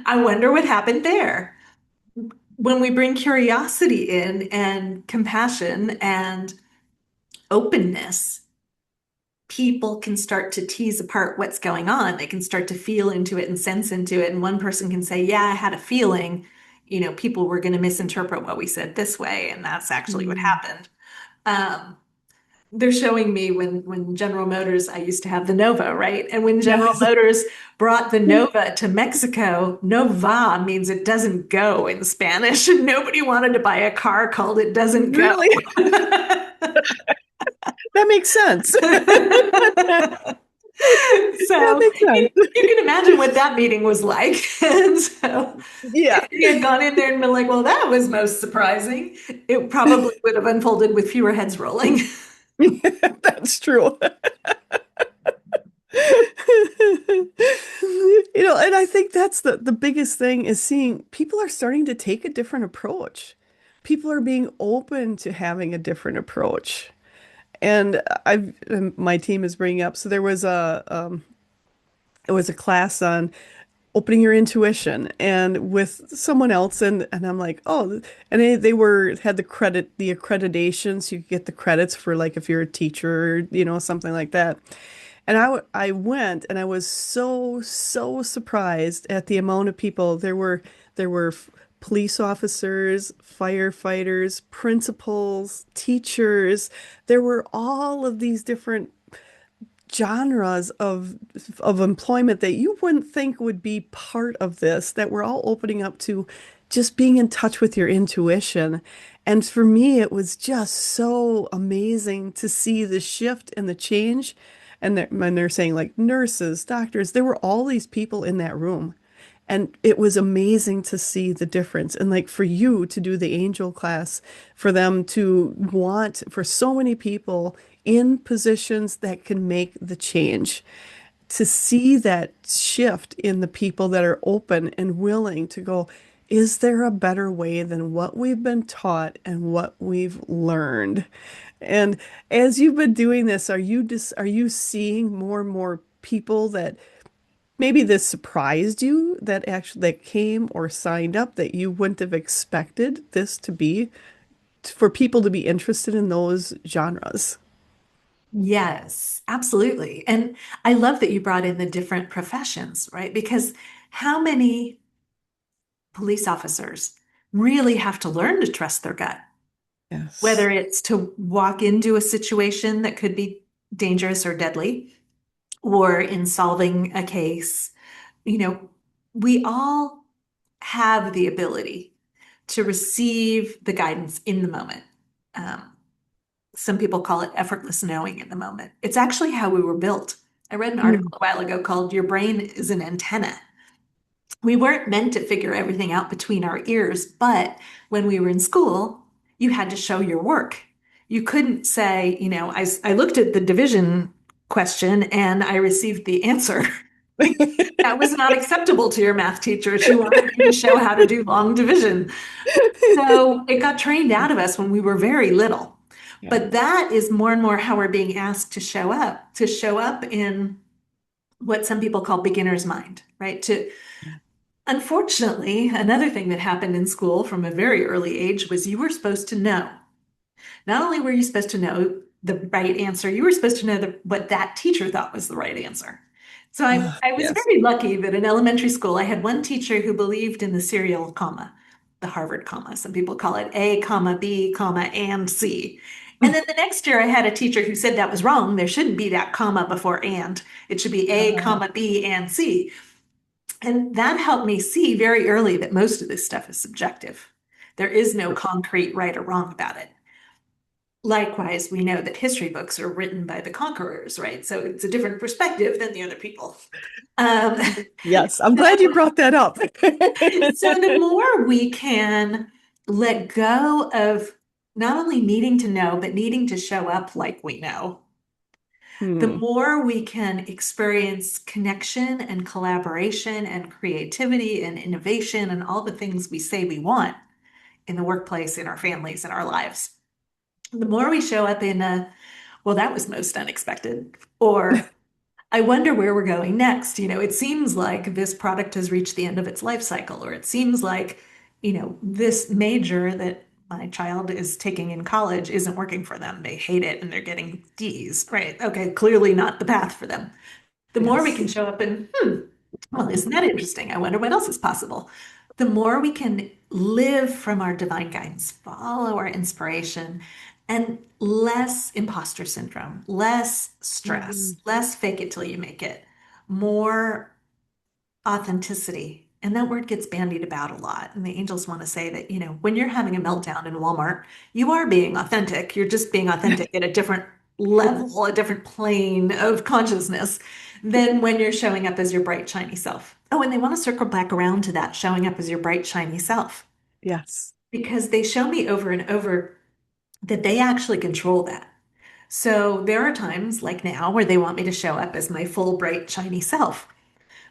I wonder what happened there. When we bring curiosity in and compassion and openness, people can start to tease apart what's going on. They can start to feel into it and sense into it. And one person can say, yeah, I had a feeling, people were going to misinterpret what we said this way. And that's actually what Mm. happened. Um, they're showing me when General Motors, I used to have the Nova, right? And when General Yes. Motors brought the Nova to Mexico, Nova means it doesn't go in Spanish. And nobody wanted to buy a car called It Doesn't Go. Really? That makes sense. That So makes sense. you can imagine what that meeting was like. And so Yeah. if he had gone in there and been like, well, that was most surprising, it probably would have unfolded with fewer heads rolling. That's true. And I think that's the biggest thing is seeing people are starting to take a different approach. People are being open to having a different approach. And my team is bringing up, so it was a class on opening your intuition and with someone else and I'm like, oh, and they had the accreditation, so you get the credits for like if you're a teacher, something like that. And I went and I was so surprised at the amount of people. There were police officers, firefighters, principals, teachers. There were all of these different genres of employment that you wouldn't think would be part of this, that we're all opening up to just being in touch with your intuition. And for me, it was just so amazing to see the shift and the change. And they're saying like nurses, doctors, there were all these people in that room. And it was amazing to see the difference. And like for you to do the angel class, for them to want, for so many people in positions that can make the change, to see that shift in the people that are open and willing to go, is there a better way than what we've been taught and what we've learned? And as you've been doing this, are you seeing more and more people that maybe this surprised you that actually that came or signed up that you wouldn't have expected this to be for people to be interested in those genres? Yes, absolutely. And I love that you brought in the different professions, right? Because how many police officers really have to learn to trust their gut? Yes. Whether it's to walk into a situation that could be dangerous or deadly, or in solving a case, you know, we all have the ability to receive the guidance in the moment. Um, some people call it effortless knowing in the moment. It's actually how we were built. I read an article Mm. a while ago called Your Brain is an Antenna. We weren't meant to figure everything out between our ears, but when we were in school, you had to show your work. You couldn't say, I looked at the division question and I received the answer. That was not acceptable to your math teacher. She wanted you to show how to do long division. So it got trained out of us when we were very little. Yeah. But that is more and more how we're being asked to show up in what some people call beginner's mind, right? To Unfortunately, another thing that happened in school from a very early age was you were supposed to know. Not only were you supposed to know the right answer, you were supposed to know what that teacher thought was the right answer. So I was Yes. very lucky that in elementary school, I had one teacher who believed in the serial comma, the Harvard comma. Some people call it A, comma, B, comma, and C. And then the next year, I had a teacher who said that was wrong. There shouldn't be that comma before and. It should be A, Uh, comma, B, and C. And that helped me see very early that most of this stuff is subjective. There is no concrete right or wrong about it. Likewise, we know that history books are written by the conquerors, right? So it's a different perspective than the other people. Um, yes, I'm glad you brought that up. so the more we can let go of not only needing to know, but needing to show up like we know, the Hmm. more we can experience connection and collaboration and creativity and innovation and all the things we say we want in the workplace, in our families, in our lives. The more we show up in a, well, that was most unexpected, or I wonder where we're going next. It seems like this product has reached the end of its life cycle, or it seems like, this major that my child is taking in college isn't working for them. They hate it and they're getting D's, right? Okay, clearly not the path for them. The more we can Yes. show up and, well, isn't that interesting? I wonder what else is possible. The more we can live from our divine guidance, follow our inspiration, and less imposter syndrome, less stress, Mm, less fake it till you make it, more authenticity. And that word gets bandied about a lot. And the angels want to say that, when you're having a meltdown in Walmart, you are being authentic. You're just being authentic at a different level, a different plane of consciousness than when you're showing up as your bright, shiny self. Oh, and they want to circle back around to that showing up as your bright, shiny self yes. because they show me over and over that they actually control that. So there are times like now where they want me to show up as my full, bright, shiny self.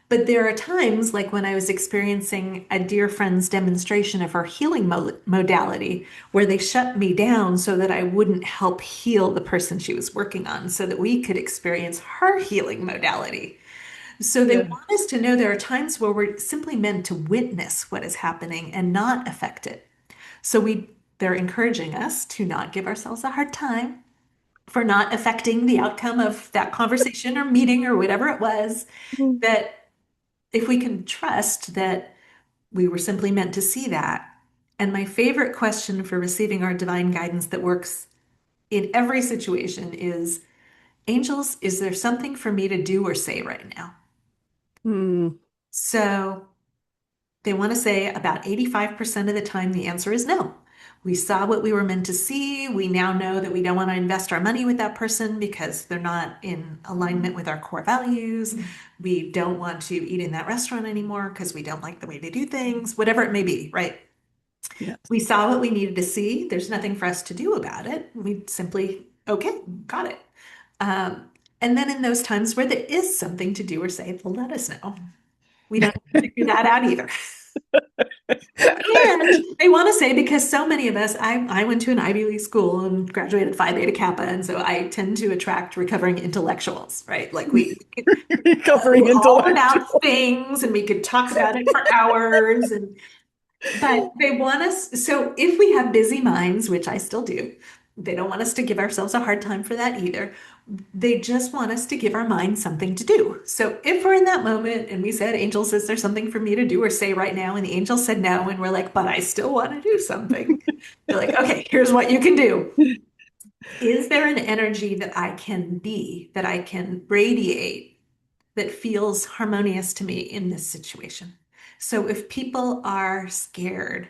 But there are times, like when I was experiencing a dear friend's demonstration of her healing modality, where they shut me down so that I wouldn't help heal the person she was working on, so that we could experience her healing modality. So they Yeah. want us to know there are times where we're simply meant to witness what is happening and not affect it. So they're encouraging us to not give ourselves a hard time for not affecting the outcome of that conversation or meeting or whatever it was, Mm. that if we can trust that we were simply meant to see that. And my favorite question for receiving our divine guidance that works in every situation is, angels, is there something for me to do or say right now? Mm. So they want to say about 85% of the time the answer is no. We saw what we were meant to see. We now know that we don't want to invest our money with that person because they're not in alignment with our core values. We don't want to eat in that restaurant anymore because we don't like the way they do things, whatever it may be, right? Yes. We saw what we needed to see. There's nothing for us to do about it. We simply, okay, got it. Um, and then in those times where there is something to do or say, they'll let us know. We don't figure that out either. And they want to say, because so many of us, I went to an Ivy League school and graduated Phi Beta Kappa, and so I tend to attract recovering intellectuals, right? Like we Recovering were all about intellectual. things and we could talk about it for hours. But they want us, so if we have busy minds, which I still do, they don't want us to give ourselves a hard time for that either. They just want us to give our minds something to do. So if we're in that moment and we said, Angel, is there something for me to do or say right now? And the angel said no, and we're like, but I still want to do something. They're like, okay, here's what you can do. Is there an energy that I can be, that I can radiate, that feels harmonious to me in this situation? So if people are scared,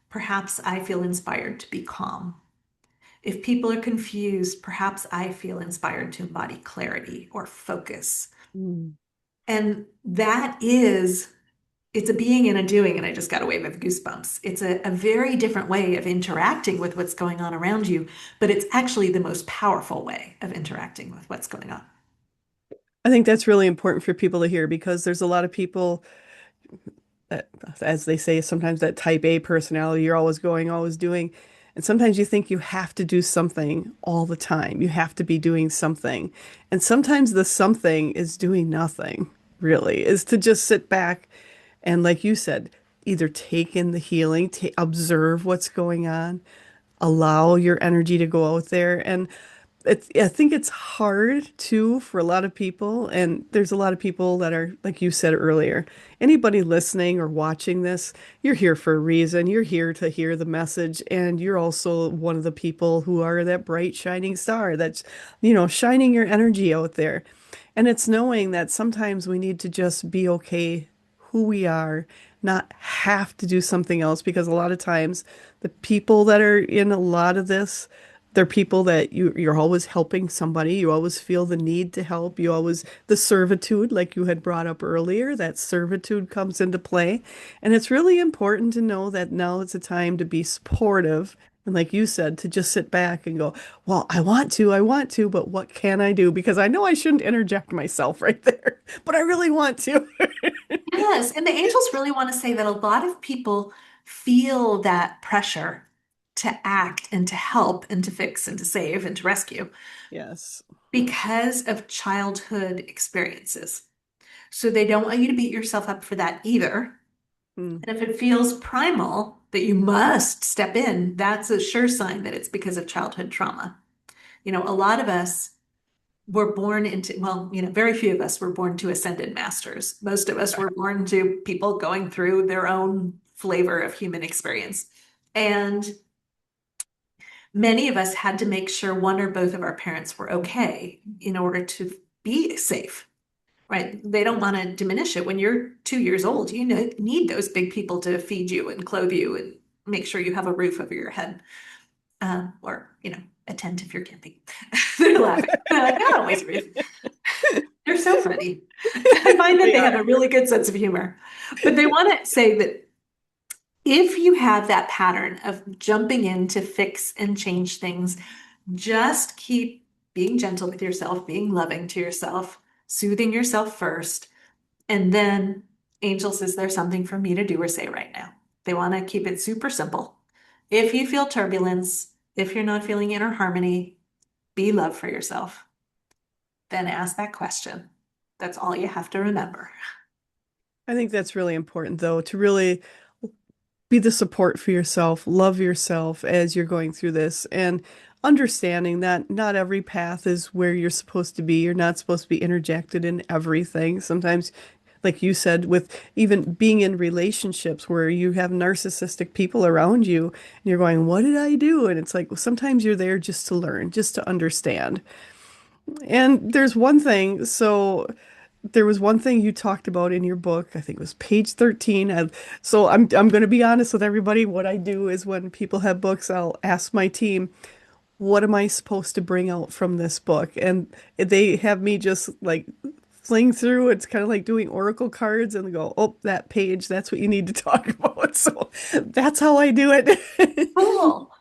perhaps I feel inspired to be calm. If people are confused, perhaps I feel inspired to embody clarity or focus. Mm. And it's a being and a doing, and I just got a wave of goosebumps. It's a very different way of interacting with what's going on around you, but it's actually the most powerful way of interacting with what's going on. I think that's really important for people to hear because there's a lot of people that, as they say, sometimes that type A personality, you're always going, always doing. And sometimes you think you have to do something all the time. You have to be doing something. And sometimes the something is doing nothing, really, is to just sit back And like you said, either take in the healing, observe what's going on, allow your energy to go out there. And I think it's hard too for a lot of people. And there's a lot of people that are, like you said earlier, anybody listening or watching this, you're here for a reason. You're here to hear the message. And you're also one of the people who are that bright, shining star that's, shining your energy out there. And it's knowing that sometimes we need to just be okay who we are, not have to do something else, because a lot of times the people that are in a lot of this, they're people that you're always helping somebody. You always feel the need to help. You always, the servitude, like you had brought up earlier, that servitude comes into play. And it's really important to know that now it's a time to be supportive. And like you said, to just sit back and go, well, I want to, but what can I do? Because I know I shouldn't interject myself right there, but I really want to. Yes, and the angels really want to say that a lot of people feel that pressure to act and to help and to fix and to save and to rescue Yes. because of childhood experiences. So they don't want you to beat yourself up for that either. Mm. And if it feels primal that you must step in, that's a sure sign that it's because of childhood trauma. A lot of us were born into, well, very few of us were born to ascended masters. Most of us were born to people going through their own flavor of human experience. And many of us had to make sure one or both of our parents were okay in order to be safe, right? They don't want to diminish it. When you're 2 years old, you need those big people to feed you and clothe you and make sure you have a roof over your head, or, a tent if you're camping. They're laughing. They're like, oh, always a roof. They're so funny. I find that They they have a are. really good sense of humor. But they want to say that if you have that pattern of jumping in to fix and change things, just keep being gentle with yourself, being loving to yourself, soothing yourself first. And then, angels, is there something for me to do or say right now? They want to keep it super simple. If you feel turbulence, if you're not feeling inner harmony, be love for yourself. Then ask that question. That's all you have to remember. I think that's really important, though, to really be the support for yourself, love yourself as you're going through this, and understanding that not every path is where you're supposed to be. You're not supposed to be interjected in everything. Sometimes, like you said, with even being in relationships where you have narcissistic people around you, and you're going, what did I do? And it's like, well, sometimes you're there just to learn, just to understand. And there's one thing, so there was one thing you talked about in your book. I think it was page 13. So I'm going to be honest with everybody. What I do is when people have books, I'll ask my team, what am I supposed to bring out from this book? And they have me just like fling through. It's kind of like doing oracle cards and they go, oh, that page, that's what you need to talk about. So that's how I do it. Cool.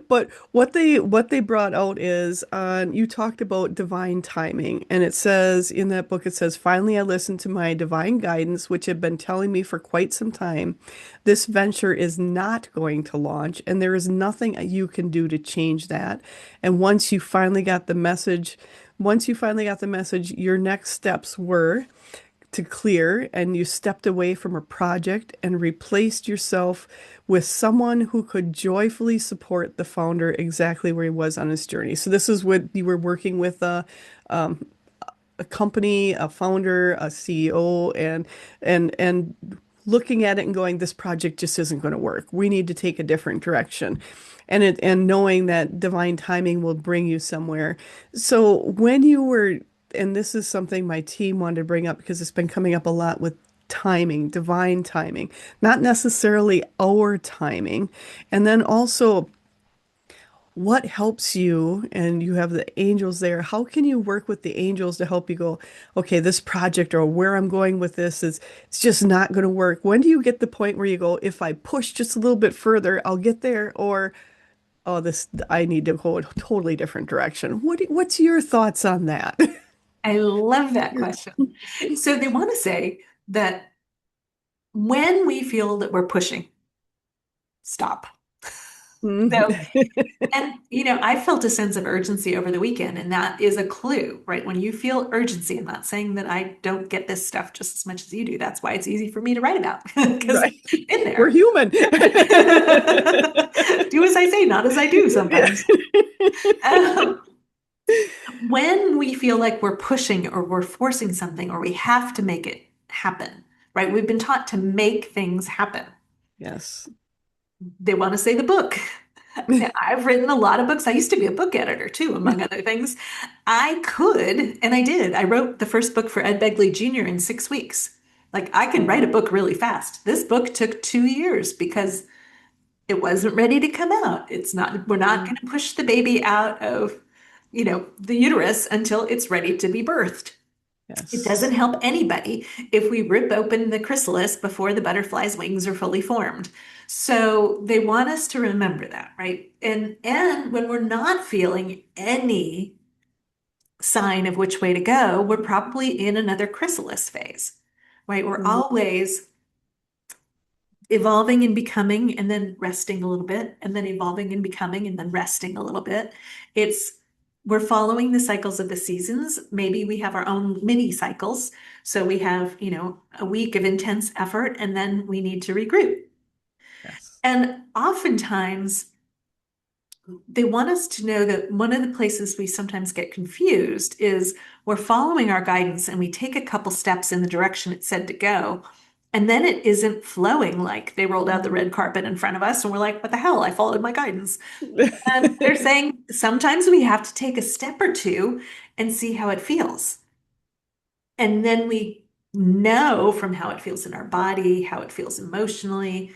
But what they brought out is you talked about divine timing, and it says in that book, it says, finally I listened to my divine guidance, which had been telling me for quite some time. This venture is not going to launch, and there is nothing you can do to change that. And once you finally got the message, your next steps were to clear, and you stepped away from a project and replaced yourself with someone who could joyfully support the founder exactly where he was on his journey. So this is what you were working with a company, a founder, a CEO, and looking at it and going, this project just isn't going to work. We need to take a different direction. And knowing that divine timing will bring you somewhere. So when you were, and this is something my team wanted to bring up because it's been coming up a lot with timing, divine timing, not necessarily our timing. And then also what helps you, and you have the angels there, how can you work with the angels to help you go, okay, this project or where I'm going with this is it's just not going to work. When do you get the point where you go, if I push just a little bit further, I'll get there, or oh, this I need to go a totally different direction. What's your thoughts on that? I love that question. So they want to say that when we feel that we're pushing, stop. Mm. So, and I felt a sense of urgency over the weekend, and that is a clue, right? When you feel urgency, I'm not saying that I don't get this stuff just as much as you do. That's why it's easy for me to write about because Right. I've been We're there. human. Do as I say, not as I do Yeah. sometimes. Um, when we feel like we're pushing or we're forcing something or we have to make it happen, right? We've been taught to make things happen. Yes. They want to say the book. Now, I've written a lot of books. I used to be a book editor too, among other things. I could, and I did. I wrote the first book for Ed Begley Jr. in 6 weeks. Like I could write a book really fast. This book took 2 years because it wasn't ready to come out. We're not going to push the baby out of, the uterus until it's ready to be birthed. It doesn't Yes. help anybody if we rip open the chrysalis before the butterfly's wings are fully formed. So they want us to remember that, right? And when we're not feeling any sign of which way to go, we're probably in another chrysalis phase, right? We're Mhm. always evolving and becoming and then resting a little bit and then evolving and becoming and then resting a little bit. It's we're following the cycles of the seasons. Maybe we have our own mini cycles. So we have, a week of intense effort and then we need to regroup. Yes. And oftentimes they want us to know that one of the places we sometimes get confused is we're following our guidance and we take a couple steps in the direction it said to go. And then it isn't flowing like they rolled out the red carpet in front of us. And we're like, what the hell? I followed my guidance. And they're saying sometimes we have to take a step or two and see how it feels. And then we know from how it feels in our body, how it feels emotionally,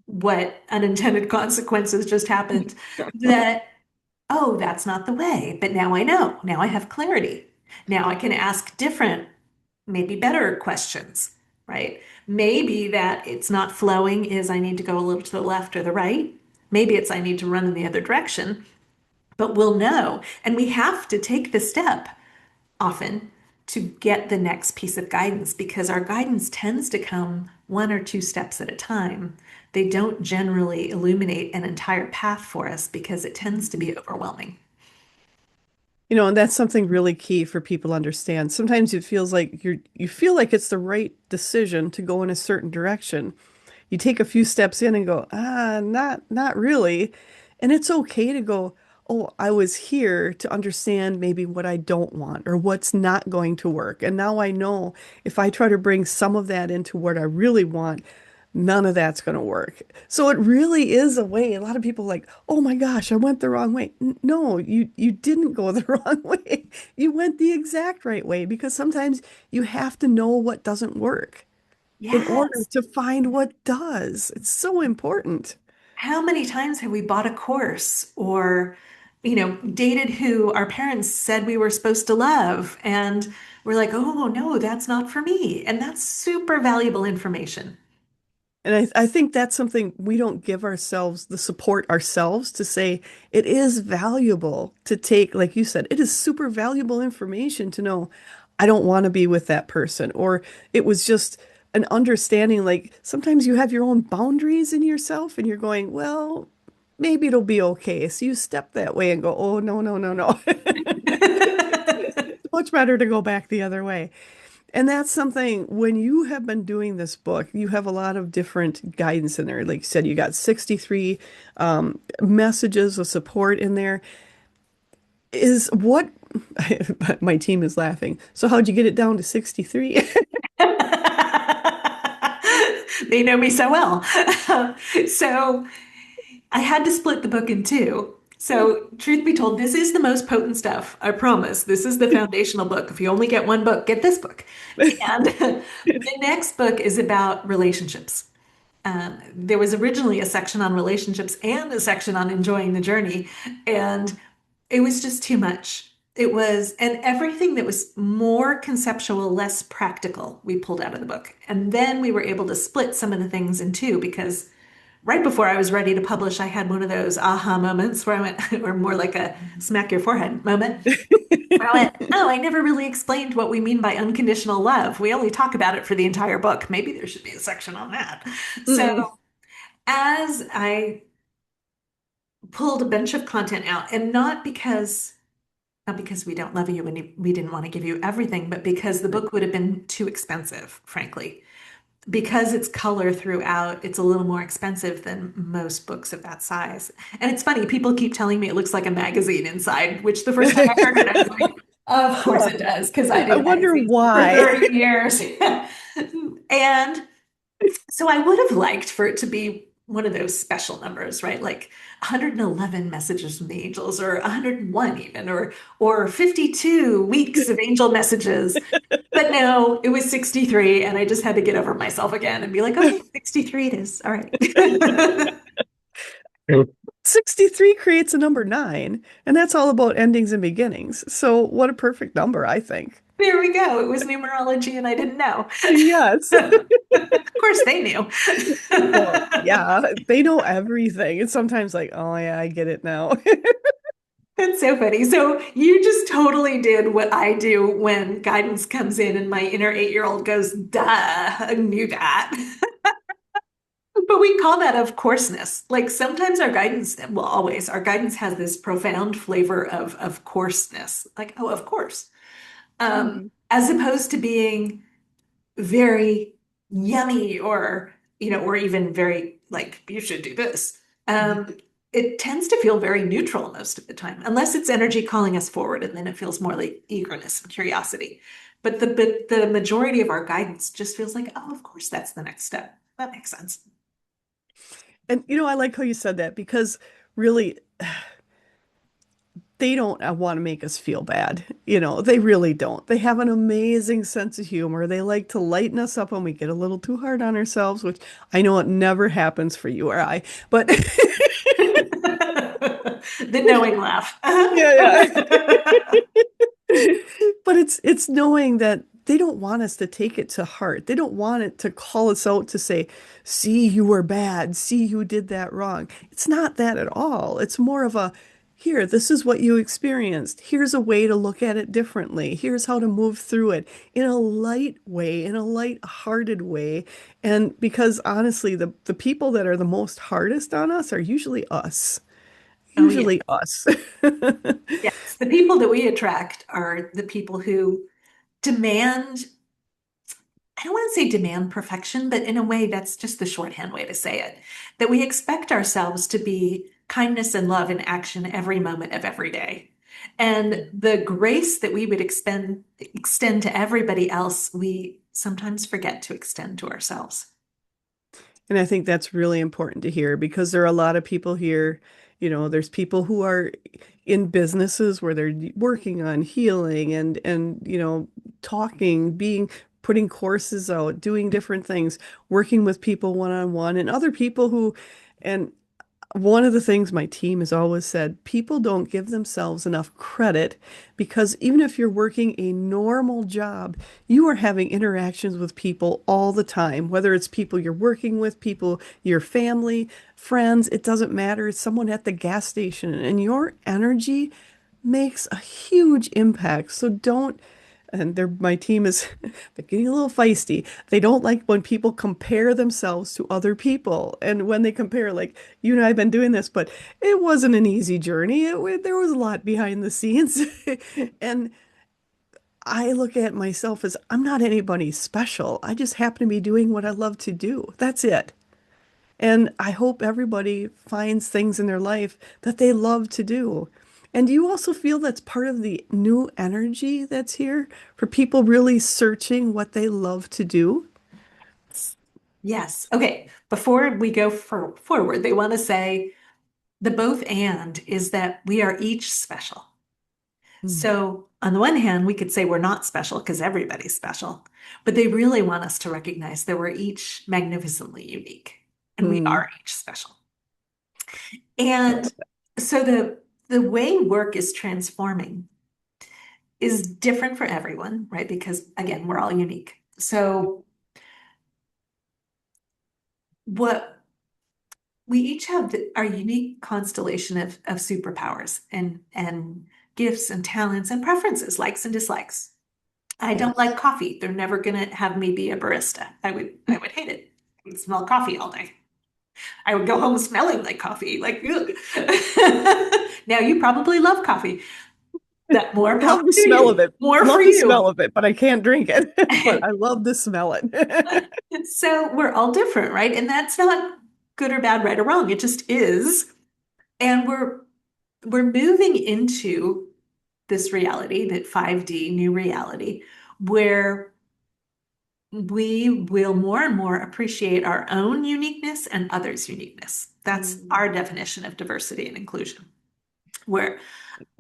what unintended consequences just happened, that oh, that's not the way. But now I know. Now I have clarity. Now I can ask different, maybe better questions, right? Maybe that it's not flowing is I need to go a little to the left or the right. Maybe it's I need to run in the other direction, but we'll know. And we have to take the step often to get the next piece of guidance because our guidance tends to come one or two steps at a time. They don't generally illuminate an entire path for us because it tends to be overwhelming. And that's something really key for people to understand. Sometimes it feels like you feel like it's the right decision to go in a certain direction. You take a few steps in and go, not really. And it's okay to go, oh, I was here to understand maybe what I don't want or what's not going to work. And now I know if I try to bring some of that into what I really want, none of that's going to work. So it really is a way. A lot of people are like, oh my gosh, I went the wrong way. No, you didn't go the wrong way. You went the exact right way because sometimes you have to know what doesn't work in order Yes. to find what does. It's so important. How many times have we bought a course or, dated who our parents said we were supposed to love? And we're like, oh, no, that's not for me. And that's super valuable information. And I think that's something we don't give ourselves the support ourselves to say it is valuable to take, like you said, it is super valuable information to know I don't want to be with that person. Or it was just an understanding, like sometimes you have your own boundaries in yourself and you're going, well, maybe it'll be okay. So you step that way and go, oh, no, no, no, no. It's much better to go back the other way. And that's something when you have been doing this book, you have a lot of different guidance in there. Like you said, you got 63 messages of support in there. Is what my team is laughing. So how'd you get it down to 63? They know me so well. So I had to split the book in two. So, truth be told, this is the most potent stuff. I promise. This is the foundational book. If you only get one book, get this book. And the next book is about relationships. There was originally a section on relationships and a section on enjoying the journey, and it was just too much. And everything that was more conceptual, less practical, we pulled out of the book. And then we were able to split some of the things in two because right before I was ready to publish, I had one of those aha moments where I went, or more like a smack your forehead moment, where I went, oh, I never really explained what we mean by unconditional love. We only talk about it for the entire book. Maybe there should be a section on that. So Mm. as I pulled a bunch of content out, and not because we don't love you and we didn't want to give you everything, but because the Right. book would have been too expensive, frankly. Because it's color throughout, it's a little more expensive than most books of that size. And it's funny, people keep telling me it looks like a magazine inside, which the first time I heard it, I was like, of course Huh. it does, because I I did wonder magazines for why. 30 years. And so I would have liked for it to be one of those special numbers, right? Like 111 messages from the angels, or 101 even, or 52 weeks of angel messages. But no, it was 63, and I just had to get over myself again and be like, okay, 63 it is. All right. 63 creates a number nine, and that's all about endings and beginnings. So, what a perfect number, I think. There we go. It was numerology, and I didn't know. Yes. Of course, they knew. Well, yeah, they know everything. It's sometimes like, oh, yeah, I get it now. That's so funny. So you just totally did what I do when guidance comes in and my inner 8-year-old goes, duh, I knew that. But we call that of courseness. Like sometimes our guidance, well, always, our guidance has this profound flavor of coarseness. Like, oh, of course. Mhm. As opposed to being very yummy, or even very like, you should do this. It tends to feel very neutral most of the time, unless it's energy calling us forward, and then it feels more like eagerness and curiosity. But the majority of our guidance just feels like, oh, of course, that's the next step. That makes sense. And I like how you said that because really they don't want to make us feel bad. They really don't. They have an amazing sense of humor. They like to lighten us up when we get a little too hard on ourselves, which I know it never happens for you or I, but The knowing laugh. yeah, but it's knowing that they don't want us to take it to heart. They don't want it to call us out to say, see, you were bad. See, you did that wrong. It's not that at all. It's more of a, here, this is what you experienced. Here's a way to look at it differently. Here's how to move through it in a light way, in a light-hearted way. And because honestly, the people that are the most hardest on us are usually us. Oh, yeah. Usually us. Yes. The people that we attract are the people who demand, I don't want to say demand perfection, but in a way, that's just the shorthand way to say it. That we expect ourselves to be kindness and love in action every moment of every day. And the grace that we would extend to everybody else, we sometimes forget to extend to ourselves. And I think that's really important to hear because there are a lot of people here, there's people who are in businesses where they're working on healing and talking, putting courses out, doing different things, working with people one-on-one, and other people who, and one of the things my team has always said, people don't give themselves enough credit because even if you're working a normal job, you are having interactions with people all the time, whether it's people you're working with, people, your family, friends, it doesn't matter. It's someone at the gas station, and your energy makes a huge impact. So don't, and my team is they're getting a little feisty. They don't like when people compare themselves to other people. And when they compare, like, you and I have been doing this, but it wasn't an easy journey. There was a lot behind the scenes. And I look at myself as I'm not anybody special. I just happen to be doing what I love to do. That's it. And I hope everybody finds things in their life that they love to do. And do you also feel that's part of the new energy that's here for people really searching what they love to do? Yes. Okay. Before we go forward, they want to say the both and is that we are each special. Mm. So, on the one hand, we could say we're not special because everybody's special, but they really want us to recognize that we're each magnificently unique and we Mm. are each special. I And love that. so the way work is transforming is different for everyone, right? Because again, we're all unique. So what we each have our unique constellation of superpowers and gifts and talents and preferences, likes and dislikes. I don't like Yes. coffee. They're never gonna have me be a barista. I would hate it. I would smell coffee all day. I would go home smelling like coffee, like, ugh. Now you probably love coffee. That more I power love the to smell of you, it. more for Love the you. smell of it, but I can't drink it. But I love to smell it. So we're all different, right? And that's not good or bad, right or wrong. It just is. And we're moving into this reality, that 5D new reality, where we will more and more appreciate our own uniqueness and others' uniqueness. That's Mm, our definition of diversity and inclusion, where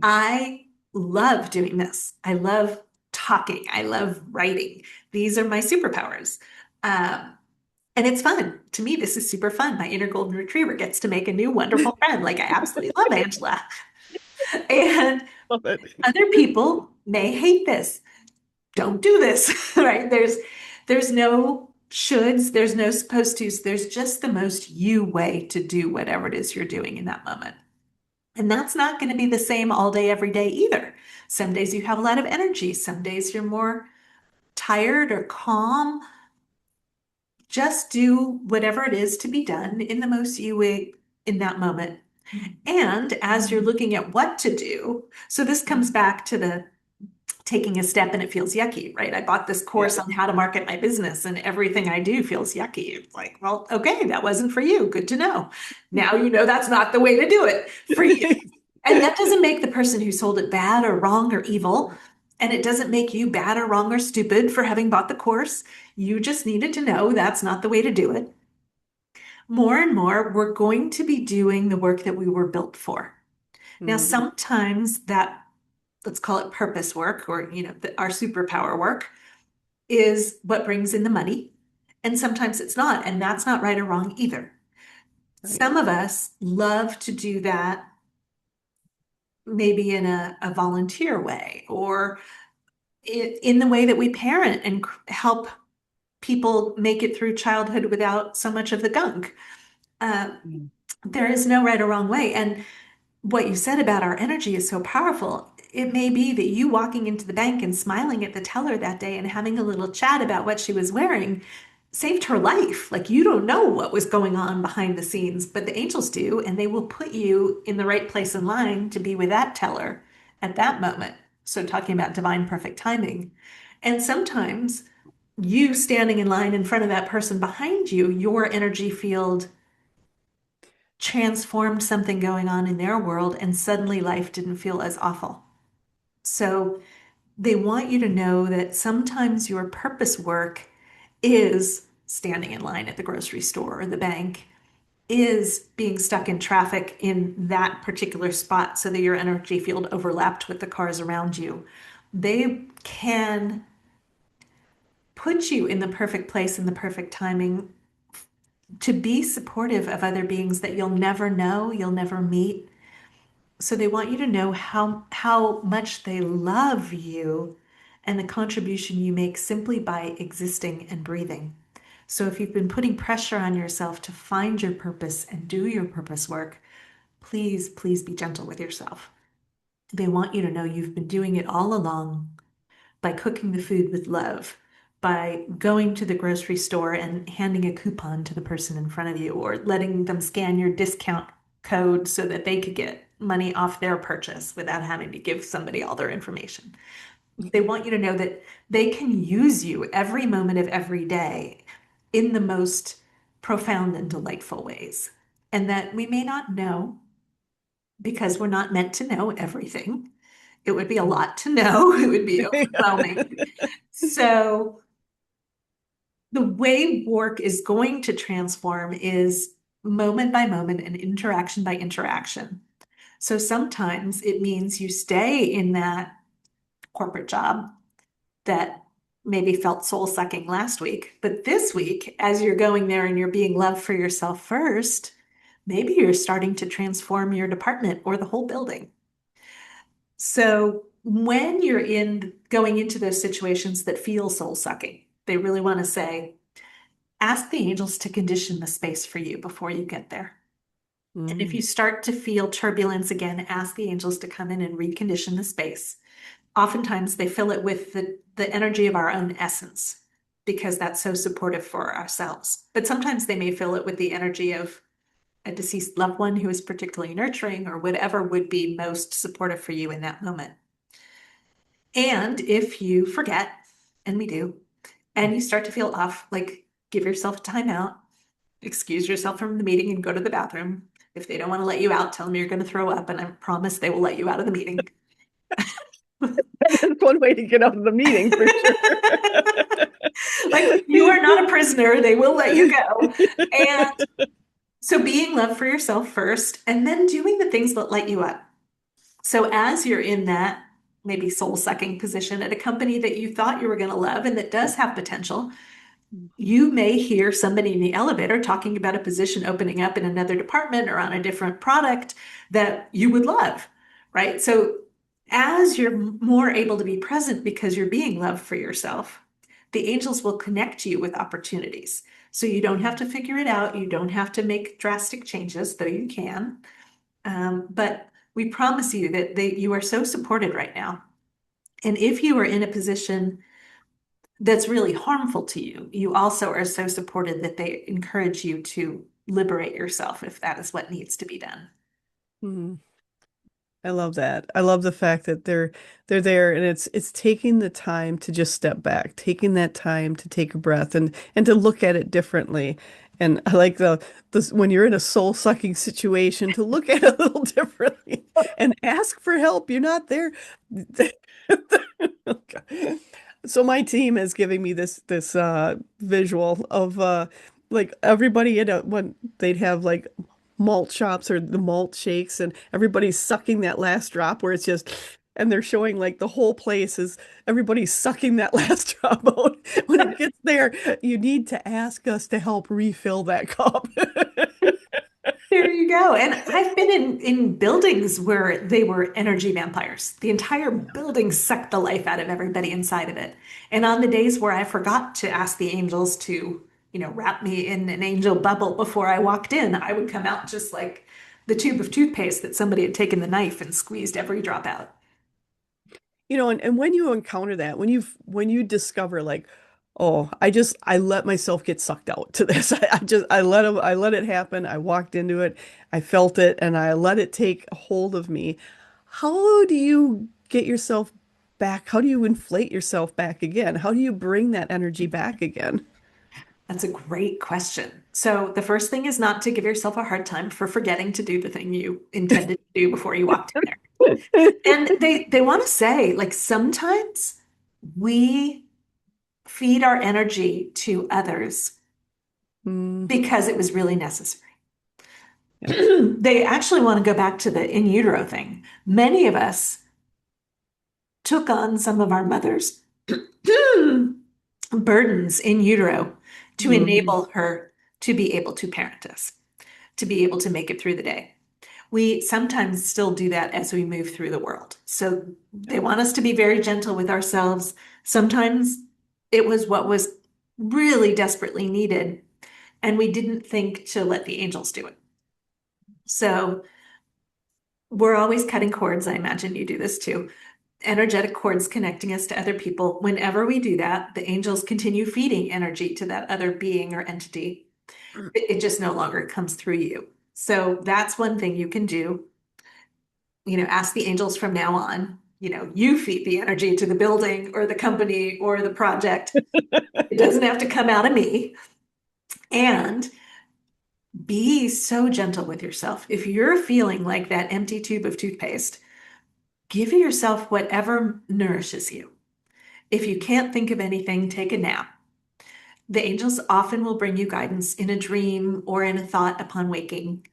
I love doing this. I love talking. I love writing. These are my superpowers. Um, and it's fun. To me, this is super fun. My inner golden retriever gets to make a new wonderful friend. Like I absolutely love Angela. And love it. other people may hate this. Don't do this, right? There's no shoulds, there's no supposed tos. There's just the most you way to do whatever it is you're doing in that moment. And that's not going to be the same all day, every day either. Some days you have a lot of energy. Some days you're more tired or calm. Just do whatever it is to be done in the most you way in that moment. And as you're looking at what to do, so this comes back to the taking a step and it feels yucky, right? I bought this Yeah. course on how to market my business and everything I do feels yucky. It's like, well, okay, that wasn't for you. Good to know. Now you know that's not the way to do it for you. And that doesn't make the person who sold it bad or wrong or evil. And it doesn't make you bad or wrong or stupid for having bought the course. You just needed to know that's not the way to do it. More and more, we're going to be doing the work that we were built for. Now, Mm, sometimes that, let's call it purpose work or, our superpower work is what brings in the money. And sometimes it's not. And that's not right or wrong either. right. Some of us love to do that maybe in a volunteer way or in the way that we parent and help people make it through childhood without so much of the gunk. Uh, Mm. there is no right or wrong way. And what you said about our energy is so powerful. It may be that you walking into the bank and smiling at the teller that day and having a little chat about what she was wearing saved her life. Like you don't know what was going on behind the scenes, but the angels do, and they will put you in the right place in line to be with that teller at that moment. So, talking about divine perfect timing. And sometimes you standing in line in front of that person behind you, your energy field transformed something going on in their world, and suddenly life didn't feel as awful. So they want you to know that sometimes your purpose work is standing in line at the grocery store or the bank, is being stuck in traffic in that particular spot so that your energy field overlapped with the cars around you. They can put you in the perfect place in the perfect timing to be supportive of other beings that you'll never know, you'll never meet. So they want you to know how much they love you and the contribution you make simply by existing and breathing. So if you've been putting pressure on yourself to find your purpose and do your purpose work, please, please be gentle with yourself. They want you to know you've been doing it all along by cooking the food with love, by going to the grocery store and handing a coupon to the person in front of you, or letting them scan your discount code so that they could get money off their purchase without having to give somebody all their information. They want you to know that they can use you every moment of every day in the most profound and delightful ways. And that we may not know because we're not meant to know everything. It would be a lot to know, it would be overwhelming. So, the way work is going to transform is moment by moment and interaction by interaction. So, sometimes it means you stay in that corporate job that maybe felt soul sucking last week. But this week, as you're going there and you're being loved for yourself first, maybe you're starting to transform your department or the whole building. So when you're in going into those situations that feel soul sucking, they really want to say, ask the angels to condition the space for you before you get there. And if Mm, you start to feel turbulence again, ask the angels to come in and recondition the space. Oftentimes they fill it with the energy of our own essence because that's so supportive for ourselves. But sometimes they may fill it with the energy of a deceased loved one who is particularly nurturing or whatever would be most supportive for you in that moment. And if you forget, and we do, and you start to feel off, like give yourself a timeout, excuse yourself from the meeting and go to the bathroom. If they don't want to let you out, tell them you're going to throw up, and I promise they will let you out of the meeting. That's one way to get out of the meeting for sure. Like you are not a prisoner, they will let you go. And so being love for yourself first, and then doing the things that light you up. So as you're in that maybe soul sucking position at a company that you thought you were going to love and that does have potential, you may hear somebody in the elevator talking about a position opening up in another department or on a different product that you would love, right? So as you're more able to be present because you're being loved for yourself, the angels will connect you with opportunities. So you don't have to figure it out. You don't have to make drastic changes, though you can. But we promise you that you are so supported right now. And if you are in a position that's really harmful to you, you also are so supported that they encourage you to liberate yourself if that is what needs to be done. Mhm. I love that. I love the fact that they're there and it's taking the time to just step back, taking that time to take a breath and to look at it differently. And I like the when you're in a soul-sucking situation to look at it a little differently and ask for help. You're not there. Okay. So my team is giving me this visual of like everybody in a when they'd have like malt shops or the malt shakes and everybody's sucking that last drop where it's just and they're showing like the whole place is everybody's sucking that last drop out. When it gets there, you need to ask us to help refill that cup. There you go. And I've been in buildings where they were energy vampires. The entire building sucked the life out of everybody inside of it. And on the days where I forgot to ask the angels to, wrap me in an angel bubble before I walked in, I would come out just like the tube of toothpaste that somebody had taken the knife and squeezed every drop out. And when you encounter that, when you discover like, oh, I let myself get sucked out to this. I let it happen. I walked into it, I felt it, and I let it take hold of me. How do you get yourself back? How do you inflate yourself back again? How do you bring that energy back again? That's a great question. So the first thing is not to give yourself a hard time for forgetting to do the thing you intended to do before you walked in there. And they want to say, like, sometimes we feed our energy to others Mm, because it was really necessary. yes. They actually want to go back to the in utero thing. Many of us took on some of our mothers' burdens in utero to Mhm. enable her to be able to parent us, to be able to make it through the day. We sometimes still do that as we move through the world. So they want us to be very gentle with ourselves. Sometimes it was what was really desperately needed, and we didn't think to let the angels do it. So we're always cutting cords. I imagine you do this too. Energetic cords connecting us to other people. Whenever we do that, the angels continue feeding energy to that other being or entity. It just no longer comes through you. So that's one thing you can do. Ask the angels from now on, you feed the energy to the building or the company or the project. It doesn't have to come out of me. And be so gentle with yourself. If you're feeling like that empty tube of toothpaste, give yourself whatever nourishes you. If you can't think of anything, take a nap. The angels often will bring you guidance in a dream or in a thought upon waking.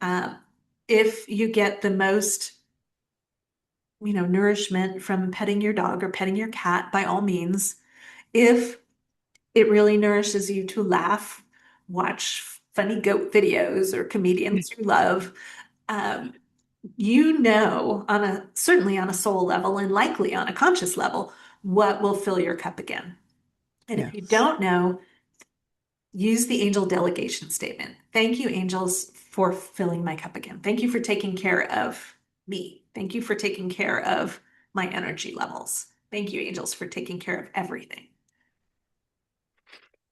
Uh, if you get the most, nourishment from petting your dog or petting your cat, by all means. If it really nourishes you to laugh, watch funny goat videos or comedians you love, um, certainly on a soul level and likely on a conscious level, what will fill your cup again. And if you Yes. don't know, use the angel delegation statement. Thank you, angels, for filling my cup again. Thank you for taking care of me. Thank you for taking care of my energy levels. Thank you, angels, for taking care of everything.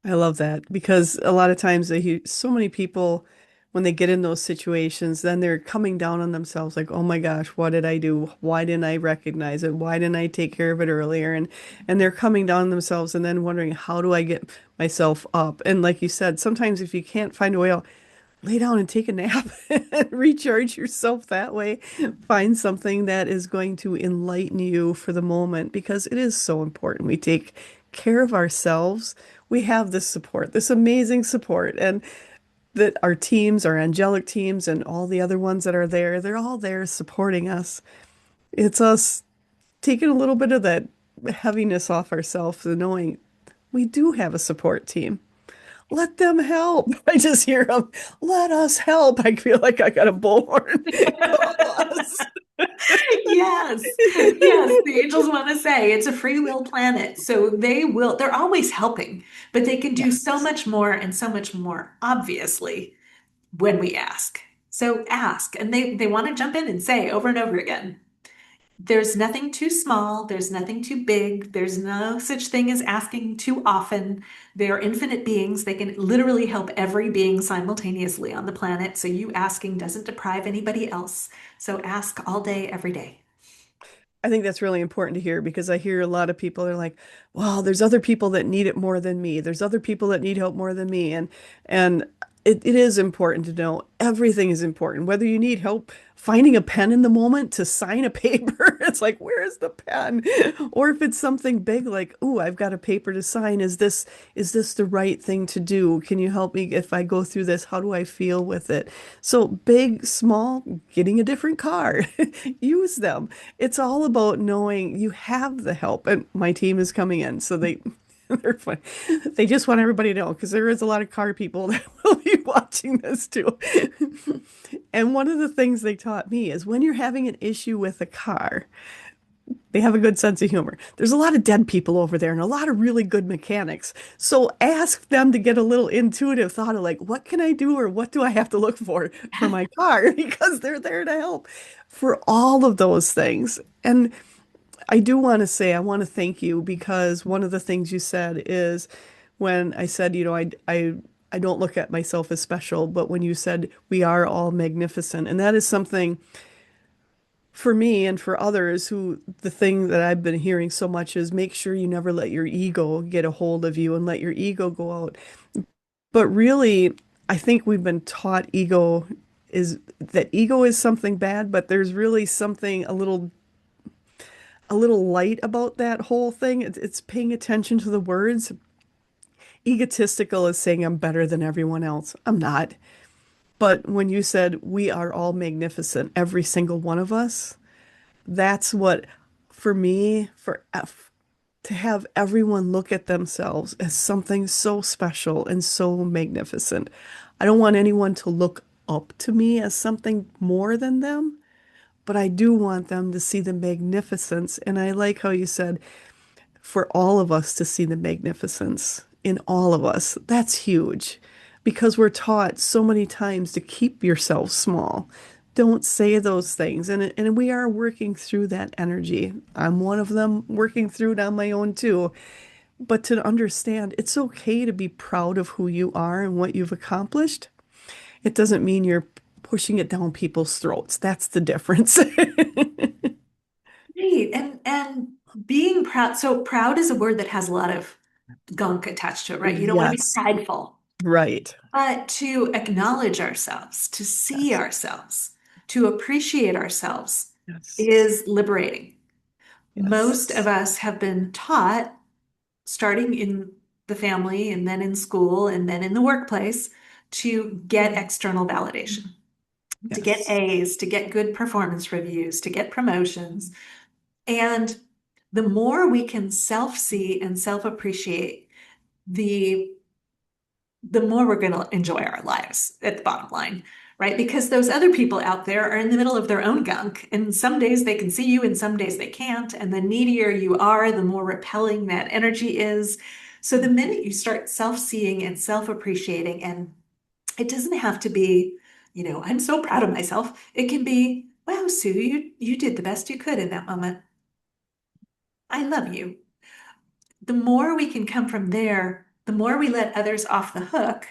I love that because a lot of times they hear so many people when they get in those situations, then they're coming down on themselves like, oh my gosh, what did I do? Why didn't I recognize it? Why didn't I take care of it earlier? And they're coming down on themselves and then wondering, how do I get myself up? And like you said, sometimes if you can't find a way out, lay down and take a nap and recharge yourself that way. Find something that is going to enlighten you for the moment because it is so important. We take care of ourselves. We have this support, this amazing support, and that our teams, our angelic teams, and all the other ones that are there, they're all there supporting us. It's us taking a little bit of that heaviness off ourselves and knowing we do have a support team. Let them help. I just hear them. Let us help. I feel like I got a bullhorn. Call us. Yes, yes, the angels want to say it's a free will planet. So they're always helping, but they can do so Yes. much more and so much more, obviously, when we ask. So ask. And they want to jump in and say over and over again, there's nothing too small, there's nothing too big, there's no such thing as asking too often. They are infinite beings. They can literally help every being simultaneously on the planet. So you asking doesn't deprive anybody else. So ask all day, every day. I think that's really important to hear because I hear a lot of people are like, well, there's other people that need it more than me. There's other people that need help more than me. And it is important to know everything is important. Whether you need help finding a pen in the moment to sign a paper, it's like, where is the pen? Or if it's something big like, oh, I've got a paper to sign. Is this the right thing to do? Can you help me if I go through this? How do I feel with it? So big, small, getting a different car, use them. It's all about knowing you have the help. And my team is coming in, so they're fun. They just want everybody to know because there is a lot of car people that will be watching this too. And one of the things they taught me is when you're having an issue with a car, they have a good sense of humor. There's a lot of dead people over there and a lot of really good mechanics. So ask them to get a little intuitive thought of like, what can I do or what do I have to look for my car? Because they're there to help for all of those things. And I do want to say, I want to thank you because one of the things you said is when I said, I don't look at myself as special, but when you said we are all magnificent, and that is something for me and for others who the thing that I've been hearing so much is make sure you never let your ego get a hold of you and let your ego go out. But really, I think we've been taught ego is something bad, but there's really something a little light about that whole thing. It's paying attention to the words. Egotistical is saying I'm better than everyone else. I'm not. But when you said we are all magnificent, every single one of us, that's what, for me, to have everyone look at themselves as something so special and so magnificent. I don't want anyone to look up to me as something more than them, but I do want them to see the magnificence. And I like how you said, for all of us to see the magnificence in all of us. That's huge because we're taught so many times to keep yourself small. Don't say those things. And we are working through that energy. I'm one of them working through it on my own too. But to understand it's okay to be proud of who you are and what you've accomplished. It doesn't mean you're pushing it down people's throats. That's the difference. Great. And being proud, so proud is a word that has a lot of gunk attached to it, right? You don't want to be Yes, prideful, right. but to acknowledge ourselves, to see Yes, ourselves, to appreciate ourselves yes, is liberating. Most of yes. us have been taught, starting in the family and then in school and then in the workplace, to get external validation, to get Yes. A's, to get good performance reviews, to get promotions. And the more we can self-see and self-appreciate, the the more we're going to enjoy our lives at the bottom line, right? Because those other people out there are in the middle of their own gunk, and some days they can see you and some days they can't. And the needier you are, the more repelling that energy is. So the minute you start self-seeing and self-appreciating, and it doesn't have to be, I'm so proud of myself. It can be, wow, Sue, you did the best you could in that moment. I love you. The more we can come from there, the more we let others off the hook,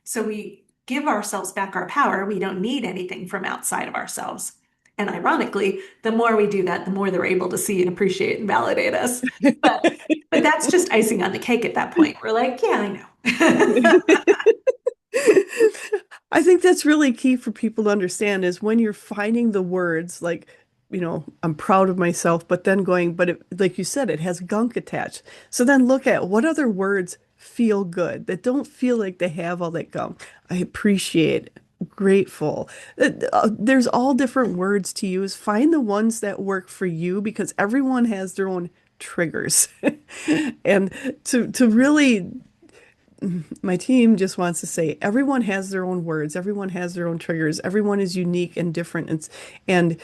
so we give ourselves back our power, we don't need anything from outside of ourselves. And ironically, the more we do that, the more they're able to see and appreciate and validate us. But but that's just icing on the cake at that point. We're like, yeah, I know. I think that's really key for people to understand is when you're finding the words like, I'm proud of myself, but then going, but like you said, it has gunk attached. So then look at what other words feel good that don't feel like they have all that gunk. I appreciate, grateful. There's all different words to use. Find the ones that work for you because everyone has their own triggers. And to really my team just wants to say everyone has their own words, everyone has their own triggers, everyone is unique and different. And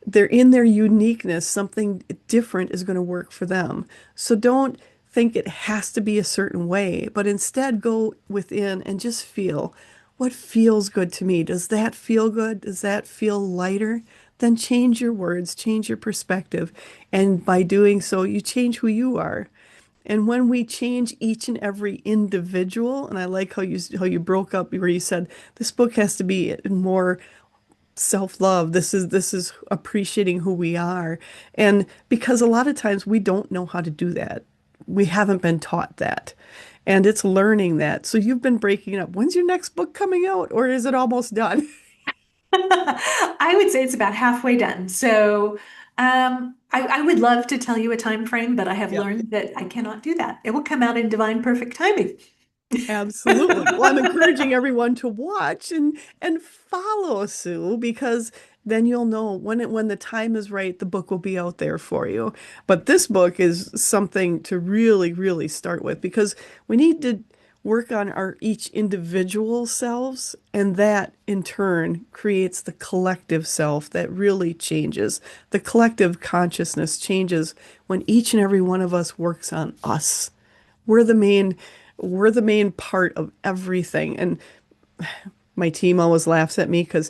they're in their uniqueness, something different is going to work for them. So don't think it has to be a certain way, but instead go within and just feel what feels good to me. Does that feel good? Does that feel lighter? Then change your words, change your perspective. And by doing so, you change who you are. And when we change each and every individual, and I like how you broke up where you said this book has to be more self-love. This is appreciating who we are. And because a lot of times we don't know how to do that. We haven't been taught that. And it's learning that. So you've been breaking it up. When's your next book coming out, or is it almost done? I would say it's about halfway done. So I would love to tell you a time frame, but I have Yeah. learned that I cannot do that. It will come out in divine perfect timing. Absolutely. Well, I'm encouraging everyone to watch and follow Sue because then you'll know when the time is right, the book will be out there for you. But this book is something to really, really start with because we need to work on our each individual selves, and that in turn creates the collective self that really changes. The collective consciousness changes when each and every one of us works on us. We're the main we're the main part of everything. And my team always laughs at me because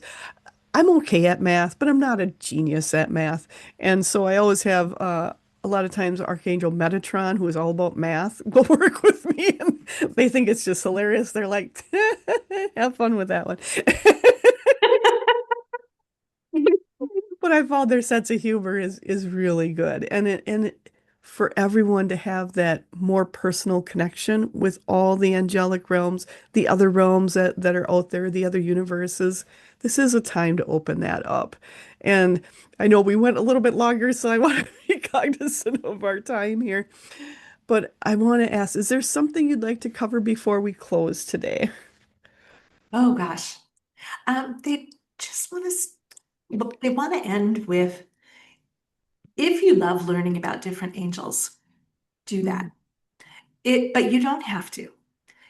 I'm okay at math, but I'm not a genius at math. And so I always have a lot of times Archangel Metatron, who is all about math, will work with me. And they think it's just hilarious. They're like, have fun with that one. But I found their sense of humor is really good. For everyone to have that more personal connection with all the angelic realms, the other realms that are out there, the other universes, this is a time to open that up. And I know we went a little bit longer, so I want to be cognizant of our time here. But I want to ask, is there something you'd like to cover before we close today? Oh gosh. They just they want to end with if you love learning about different angels, do that. Mm, But you don't have to.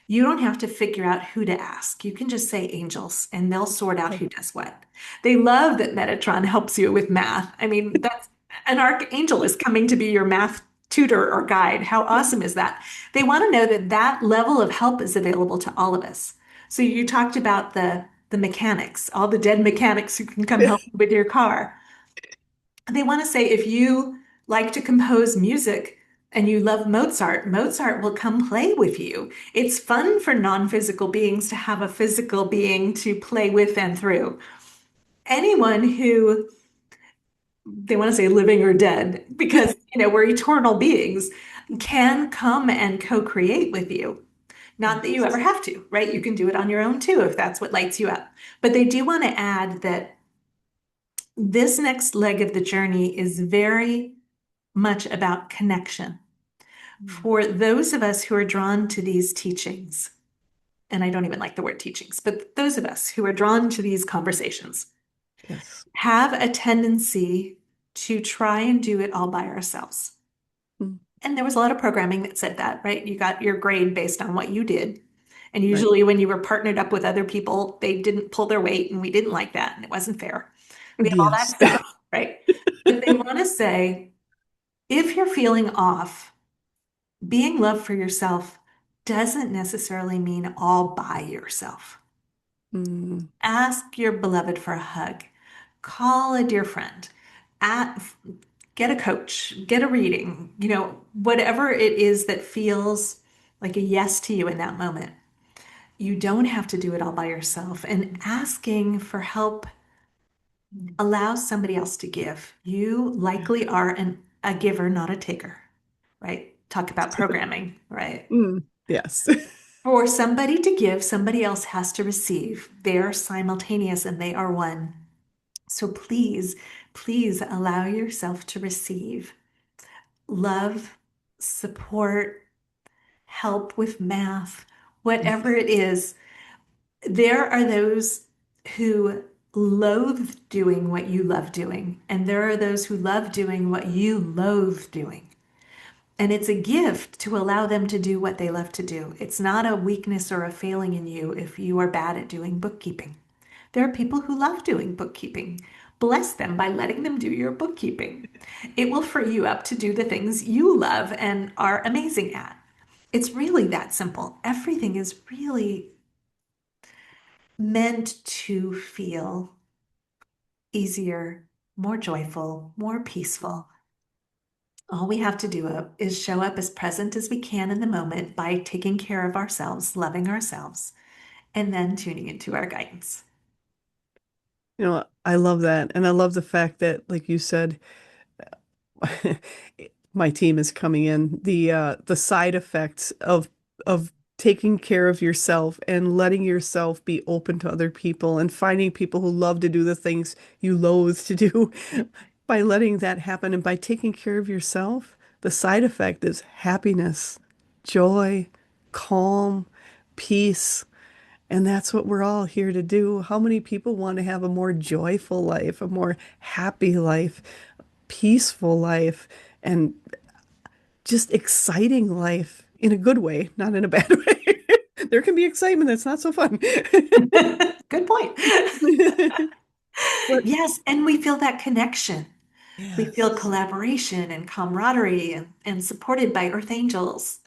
You don't have to figure out who to ask. You can just say angels and they'll sort out okay. who does what. They love that Metatron helps you with math. I mean, that's an archangel is coming to be your math tutor or guide. How awesome is that? They want to know that that level of help is available to all of us. So you talked about the mechanics, all the dead mechanics who can come help you with your car. They want to say if you like to compose music and you love Mozart, Mozart will come play with you. It's fun for non-physical beings to have a physical being to play with and through. Anyone who they want to say living or dead, because we're eternal beings, can come and co-create with you. Not that you ever Yes. have to, right? You can do it on your own too if that's what lights you up. But they do want to add that this next leg of the journey is very much about connection. Mm, For those of us who are drawn to these teachings, and I don't even like the word teachings, but those of us who are drawn to these conversations yes. have a tendency to try and do it all by ourselves. Mm, And there was a lot of programming that said that, right? You got your grade based on what you did. And right. usually when you were partnered up with other people, they didn't pull their weight and we didn't like that and it wasn't fair. We have all that Yes. stuff, right? But they want to say, if you're feeling off, being love for yourself doesn't necessarily mean all by yourself. Mm, Ask your beloved for a hug. Call a dear friend. At, get a coach, get a reading, whatever it is that feels like a yes to you in that moment. You don't have to do it all by yourself. And asking for help allows somebody else to give. You likely are a giver, not a taker, right? Talk about programming, right? Yes. For somebody to give, somebody else has to receive. They're simultaneous and they are one. So please, please allow yourself to receive love, support, help with math, whatever it is. There are those who loathe doing what you love doing, and there are those who love doing what you loathe doing. And it's a gift to allow them to do what they love to do. It's not a weakness or a failing in you if you are bad at doing bookkeeping. There are people who love doing bookkeeping. Bless them by letting them do your bookkeeping. It will free you up to do the things you love and are amazing at. It's really that simple. Everything is really meant to feel easier, more joyful, more peaceful. All we have to do is show up as present as we can in the moment by taking care of ourselves, loving ourselves, and then tuning into our guidance. I love that. And I love the fact that, like you said, my team is coming in. The side effects of taking care of yourself and letting yourself be open to other people and finding people who love to do the things you loathe to do by letting that happen and by taking care of yourself, the side effect is happiness, joy, calm, peace. And that's what we're all here to do. How many people want to have a more joyful life, a more happy life, peaceful life, and just exciting life in a good way, not in a bad way? There can be excitement that's not so fun. Good point. But Yes, and we feel that connection. We feel yes. collaboration and camaraderie and supported by earth angels.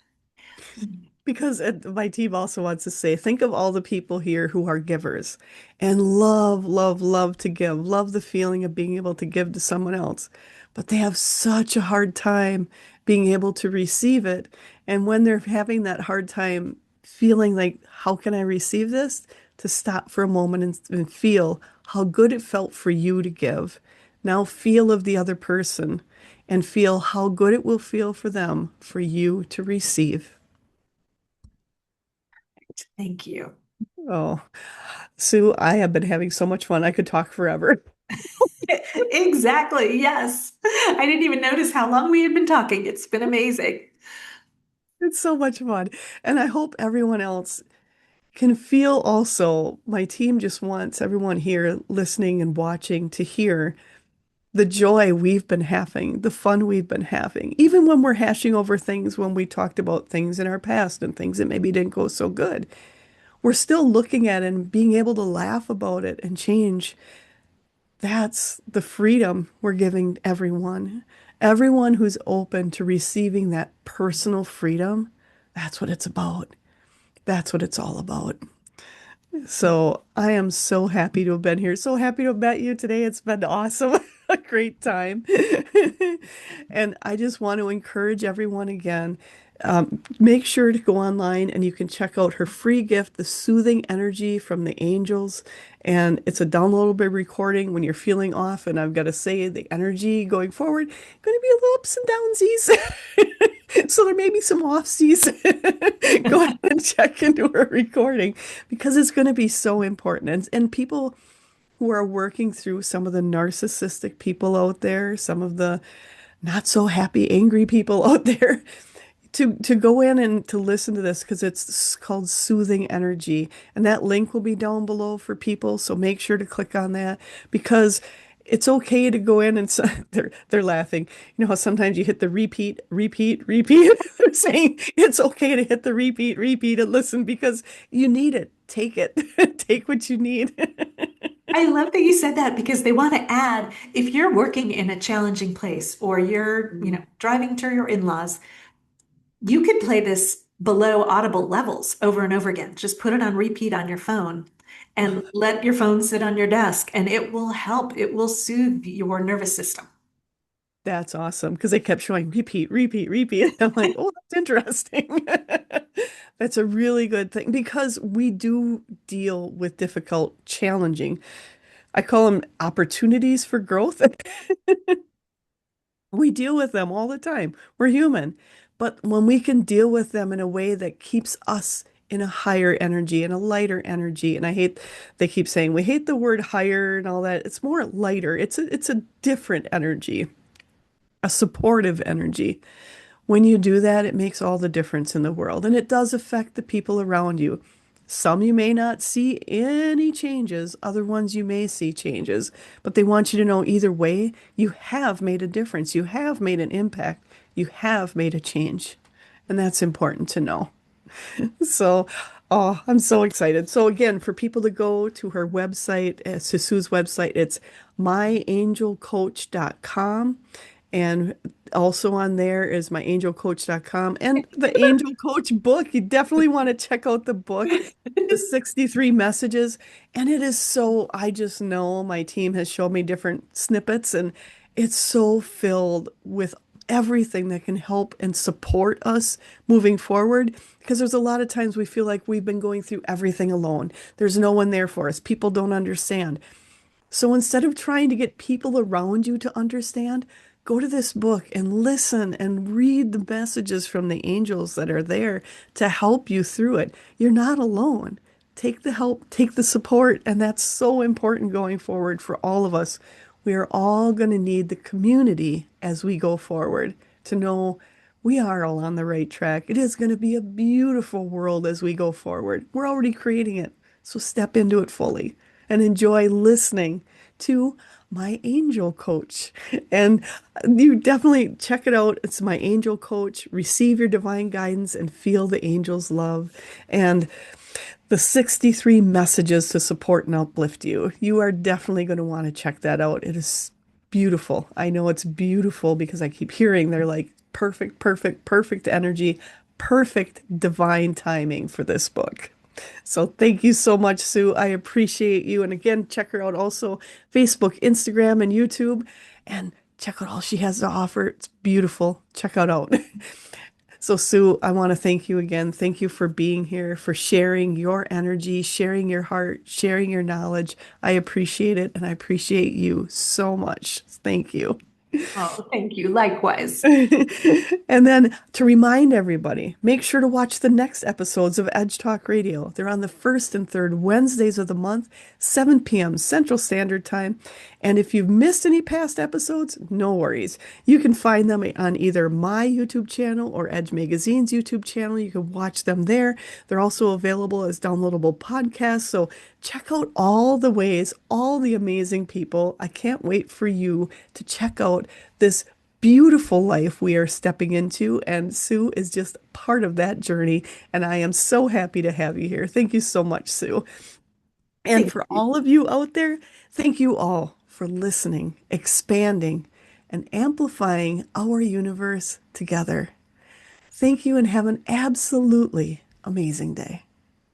Because my team also wants to say, think of all the people here who are givers and love, love, love to give, love the feeling of being able to give to someone else. But they have such a hard time being able to receive it. And when they're having that hard time feeling like, how can I receive this? To stop for a moment and feel how good it felt for you to give. Now feel of the other person and feel how good it will feel for them for you to receive. Thank you. Oh, Sue, I have been having so much fun. I could talk forever. Exactly. Yes. I didn't even notice how long we had been talking. It's been amazing. It's so much fun. And I hope everyone else can feel also. My team just wants everyone here listening and watching to hear the joy we've been having, the fun we've been having, even when we're hashing over things, when we talked about things in our past and things that maybe didn't go so good. We're still looking at it and being able to laugh about it and change. That's the freedom we're giving everyone. Everyone who's open to receiving that personal freedom, that's what it's about. That's what it's all about. So I am so happy to have been here. So happy to have met you today. It's been awesome. A great time. And I just want to encourage everyone again. Make sure to go online and you can check out her free gift, The Soothing Energy from the Angels. And it's a downloadable recording when you're feeling off. And I've got to say, the energy going forward, going to be a little ups and downsies. So there may be some offsies. Go ahead and check into her recording because it's going to be so important. And people who are working through some of the narcissistic people out there, some of the not so happy, angry people out there, to go in and to listen to this because it's called Soothing Energy. And that link will be down below for people. So make sure to click on that because it's okay to go in and they're laughing. You know how sometimes you hit the repeat, repeat, repeat. They're saying it's okay to hit the repeat, repeat and listen because you need it. Take it. Take what you need. I love that you said that because they want to add if you're working in a challenging place or you're driving to your in-laws, you could play this below audible levels over and over again. Just put it on repeat on your phone and let your phone sit on your desk and it will help. It will soothe your nervous system. That's awesome because they kept showing repeat, repeat, repeat. I'm like, oh, that's interesting. That's a really good thing because we do deal with difficult, challenging. I call them opportunities for growth. We deal with them all the time. We're human. But when we can deal with them in a way that keeps us in a higher energy and a lighter energy, and I hate, they keep saying we hate the word higher and all that. It's more lighter. It's a different energy, a supportive energy. When you do that, it makes all the difference in the world, and it does affect the people around you. Some you may not see any changes, other ones you may see changes, but they want you to know either way, you have made a difference. You have made an impact. You have made a change. And that's important to know. So, oh, I'm so excited. So again, for people to go to her website, to Sue's website, it's myangelcoach.com. And also on there is myangelcoach.com and the Angel Coach book. You definitely want to check out the book, the 63 messages. And it is so, I just know my team has showed me different snippets, and it's so filled with everything that can help and support us moving forward. Because there's a lot of times we feel like we've been going through everything alone. There's no one there for us. People don't understand. So instead of trying to get people around you to understand, go to this book and listen and read the messages from the angels that are there to help you through it. You're not alone. Take the help, take the support, and that's so important going forward for all of us. We are all going to need the community as we go forward to know we are all on the right track. It is going to be a beautiful world as we go forward. We're already creating it, so step into it fully and enjoy listening to my angel coach. And you definitely check it out. It's my angel coach. Receive your divine guidance and feel the angels' love. And the 63 messages to support and uplift you. You are definitely going to want to check that out. It is beautiful. I know it's beautiful because I keep hearing they're like perfect, perfect, perfect energy, perfect divine timing for this book. So thank you so much, Sue. I appreciate you. And again, check her out also Facebook, Instagram, and YouTube. And check out all she has to offer. It's beautiful. Check it out. So, Sue, I want to thank you again. Thank you for being here, for sharing your energy, sharing your heart, sharing your knowledge. I appreciate it, and I appreciate you so much. Thank you. Oh, thank you. Likewise. And then to remind everybody, make sure to watch the next episodes of Edge Talk Radio. They're on the first and third Wednesdays of the month, 7 p.m. Central Standard Time. And if you've missed any past episodes, no worries. You can find them on either my YouTube channel or Edge Magazine's YouTube channel. You can watch them there. They're also available as downloadable podcasts. So check out all the ways, all the amazing people. I can't wait for you to check out this beautiful life we are stepping into. And Sue is just part of that journey. And I am so happy to have you here. Thank you so much, Sue. And Thank for you. all of you out there, thank you all for listening, expanding, and amplifying our universe together. Thank you and have an absolutely amazing day.